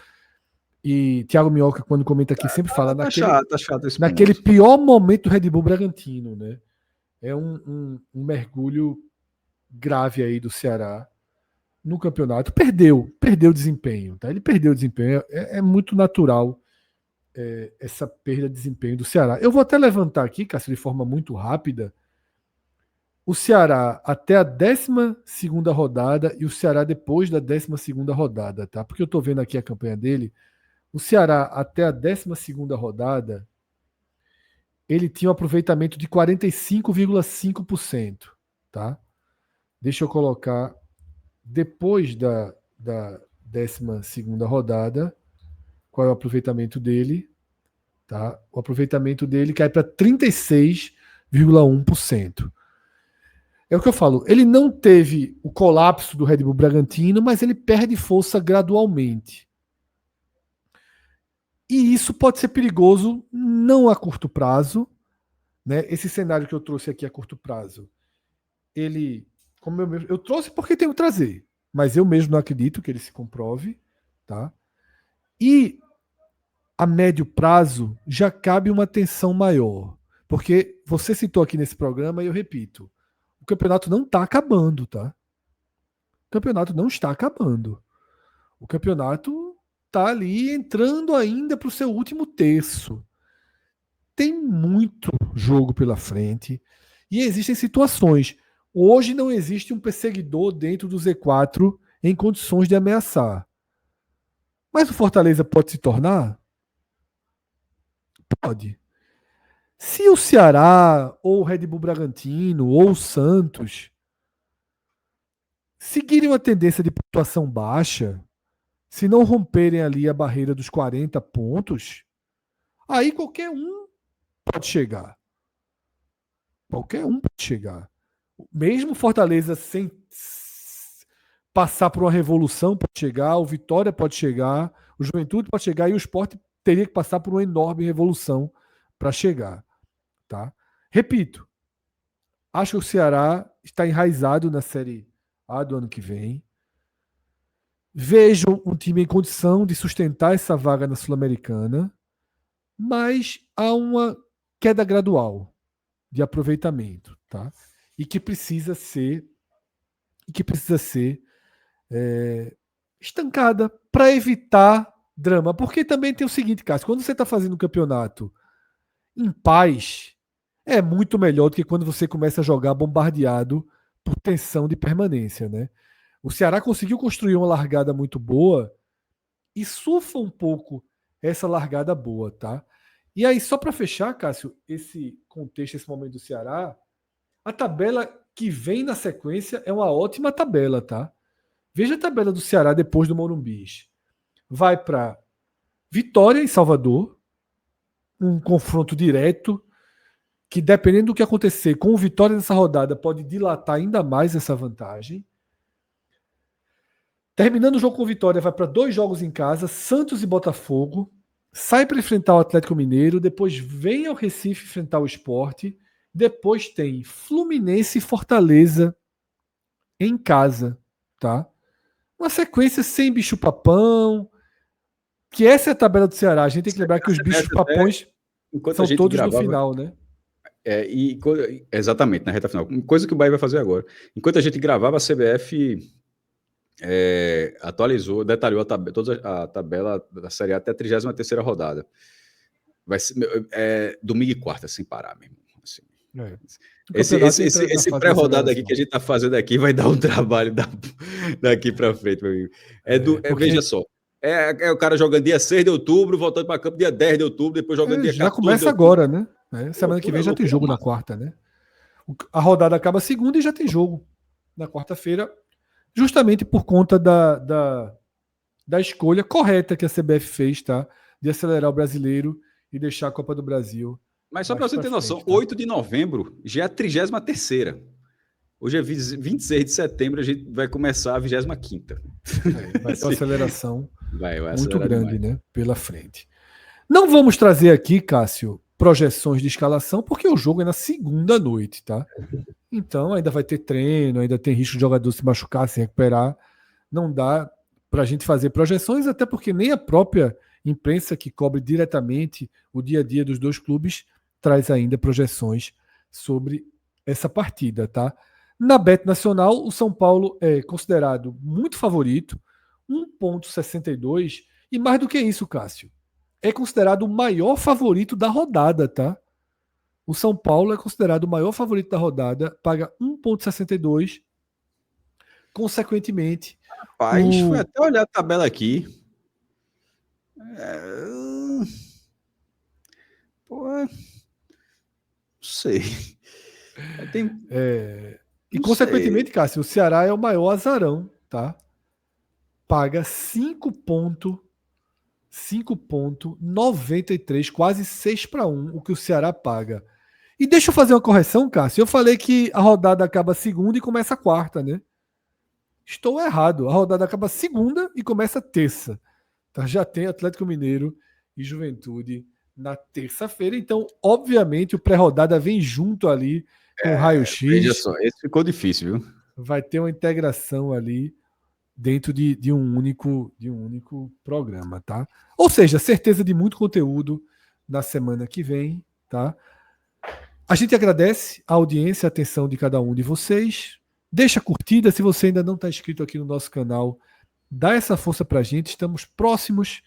E Thiago Minhoca, quando comenta aqui, sempre fala tá chato esse naquele ponto. pior momento do Red Bull Bragantino, né? É um mergulho grave aí do Ceará no campeonato. Perdeu o desempenho, tá? Ele perdeu o desempenho. É muito natural essa perda de desempenho do Ceará. Eu vou até levantar aqui, Cássio, de forma muito rápida, o Ceará até a 12ª rodada e o Ceará depois da 12ª rodada, tá? Porque eu tô vendo aqui a campanha dele. O Ceará, até a 12ª rodada, ele tinha um aproveitamento de 45,5%. Tá? Deixa eu colocar, depois da 12ª rodada, qual é o aproveitamento dele. Tá? O aproveitamento dele cai para 36,1%. É o que eu falo, ele não teve o colapso do Red Bull Bragantino, mas ele perde força gradualmente. E isso pode ser perigoso não a curto prazo, né? Esse cenário que eu trouxe aqui a curto prazo, ele, como eu trouxe porque tenho que trazer, mas eu mesmo não acredito que ele se comprove, tá? E a médio prazo já cabe uma tensão maior, porque você citou aqui nesse programa e eu repito, o campeonato não está acabando, tá? O campeonato não está acabando. O campeonato está ali entrando ainda para o seu último terço. Tem muito jogo pela frente e existem situações. Hoje não existe um perseguidor dentro do Z4 em condições de ameaçar. Mas o Fortaleza pode se tornar? Pode. Se o Ceará, ou o Red Bull Bragantino, ou o Santos seguirem uma tendência de pontuação baixa, se não romperem ali a barreira dos 40 pontos, aí qualquer um pode chegar. Qualquer um pode chegar. Mesmo Fortaleza sem passar por uma revolução pode chegar, o Vitória pode chegar, o Juventude pode chegar e o Sport teria que passar por uma enorme revolução para chegar. Tá? Repito, acho que o Ceará está enraizado na Série A do ano que vem. Vejo um time em condição de sustentar essa vaga na Sul-Americana, mas há uma queda gradual de aproveitamento, tá? E que precisa ser estancada para evitar drama. Porque também tem o seguinte, Cássio, quando você está fazendo um campeonato em paz, é muito melhor do que quando você começa a jogar bombardeado por tensão de permanência, né? O Ceará conseguiu construir uma largada muito boa e surfa um pouco essa largada boa, tá? E aí, só para fechar, Cássio, esse contexto, esse momento do Ceará, a tabela que vem na sequência é uma ótima tabela, tá? Veja a tabela do Ceará depois do Morumbis. Vai para Vitória em Salvador, um confronto direto, que dependendo do que acontecer com o Vitória nessa rodada, pode dilatar ainda mais essa vantagem. Terminando o jogo com Vitória, vai para 2 jogos em casa, Santos e Botafogo, sai para enfrentar o Atlético Mineiro, depois vem ao Recife enfrentar o Sport, depois tem Fluminense e Fortaleza em casa, tá? Uma sequência sem bicho-papão, que essa é a tabela do Ceará. A gente tem que lembrar que os bichos-papões são todos no final, né? Exatamente, na reta final. Coisa que o Bahia vai fazer agora. Enquanto a gente gravava, a CBF atualizou, detalhou toda a tabela da Série A até a 33ª rodada. Vai ser domingo e quarta, sem parar mesmo. Assim. Esse pré-rodada aqui que a gente está fazendo aqui vai dar um trabalho daqui para frente, meu amigo. Veja só. O cara jogando dia 6 de outubro, voltando para campo dia 10 de outubro, depois jogando dia 14 já começa agora, né? Semana que vem já tem jogo na quarta, né? A rodada acaba segunda e já tem jogo na quarta-feira, justamente por conta da escolha correta que a CBF fez, tá? De acelerar o brasileiro e deixar a Copa do Brasil. Mas só para você ter noção, tá? 8 de novembro já é a 33ª. Hoje é 26 de setembro, a gente vai começar a 25ª. Vai ter uma aceleração vai muito grande, demais, né? Pela frente. Não vamos trazer aqui, Cássio, projeções de escalação, porque o jogo é na segunda noite, tá? Então ainda vai ter treino, ainda tem risco de jogador se machucar, se recuperar. Não dá para a gente fazer projeções, até porque nem a própria imprensa que cobre diretamente o dia a dia dos dois clubes traz ainda projeções sobre essa partida, tá? Na Bet Nacional, o São Paulo é considerado muito favorito, 1,62, e mais do que isso, Cássio, é considerado o maior favorito da rodada, tá? O São Paulo é considerado o maior favorito da rodada, paga 1,62. Consequentemente, rapaz, foi até olhar a tabela aqui. Não sei. Consequentemente, Cássio, o Ceará é o maior azarão, tá? Paga 5,93, quase 6-1, o que o Ceará paga. E deixa eu fazer uma correção, Cássio. Eu falei que a rodada acaba segunda e começa quarta, né? Estou errado. A rodada acaba segunda e começa terça. Tá? Já tem Atlético Mineiro e Juventude na terça-feira. Então, obviamente, o pré-rodada vem junto ali com o raio-x. Veja só, esse ficou difícil, viu? Vai ter uma integração ali dentro de um único programa, tá? Ou seja, certeza de muito conteúdo na semana que vem, tá? A gente agradece a audiência, a atenção de cada um de vocês. Deixa a curtida, se você ainda não está inscrito aqui no nosso canal, dá essa força pra gente. Estamos próximos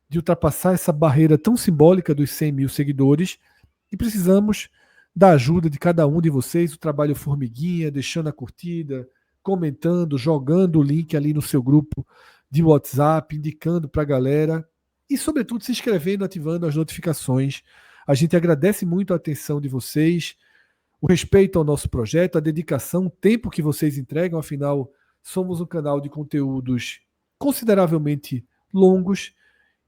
de ultrapassar essa barreira tão simbólica dos 100 mil seguidores e precisamos da ajuda de cada um de vocês, o trabalho formiguinha, deixando a curtida, comentando, jogando o link ali no seu grupo de WhatsApp, indicando para a galera e, sobretudo, se inscrevendo, ativando as notificações. A gente agradece muito a atenção de vocês, o respeito ao nosso projeto, a dedicação, o tempo que vocês entregam, afinal, somos um canal de conteúdos consideravelmente longos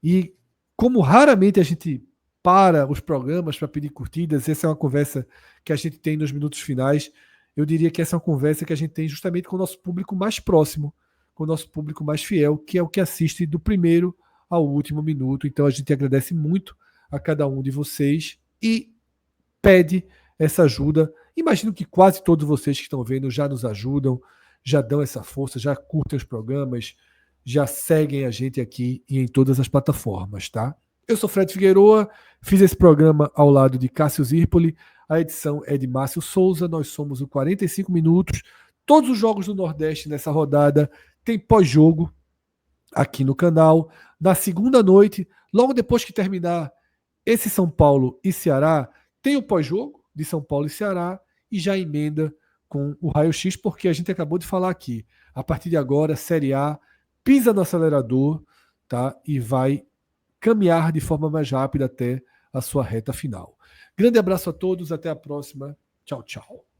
e, como raramente a gente para os programas para pedir curtidas, essa é uma conversa que a gente tem nos minutos finais. Eu diria que essa é uma conversa que a gente tem justamente com o nosso público mais próximo, com o nosso público mais fiel, que é o que assiste do primeiro ao último minuto. Então a gente agradece muito a cada um de vocês e pede essa ajuda. Imagino que quase todos vocês que estão vendo já nos ajudam, já dão essa força, já curtem os programas, já seguem a gente aqui e em todas as plataformas, tá? Eu sou Fred Figueroa, fiz esse programa ao lado de Cássio Zirpoli, a edição é de Márcio Souza, nós somos o 45 Minutos. Todos os jogos do Nordeste nessa rodada tem pós-jogo aqui no canal. Na segunda noite, logo depois que terminar esse São Paulo e Ceará, tem o pós-jogo de São Paulo e Ceará e já emenda com o raio-x, porque a gente acabou de falar aqui. A partir de agora, Série A pisa no acelerador, tá? E vai caminhar de forma mais rápida até a sua reta final. Grande abraço a todos, até a próxima. Tchau, tchau.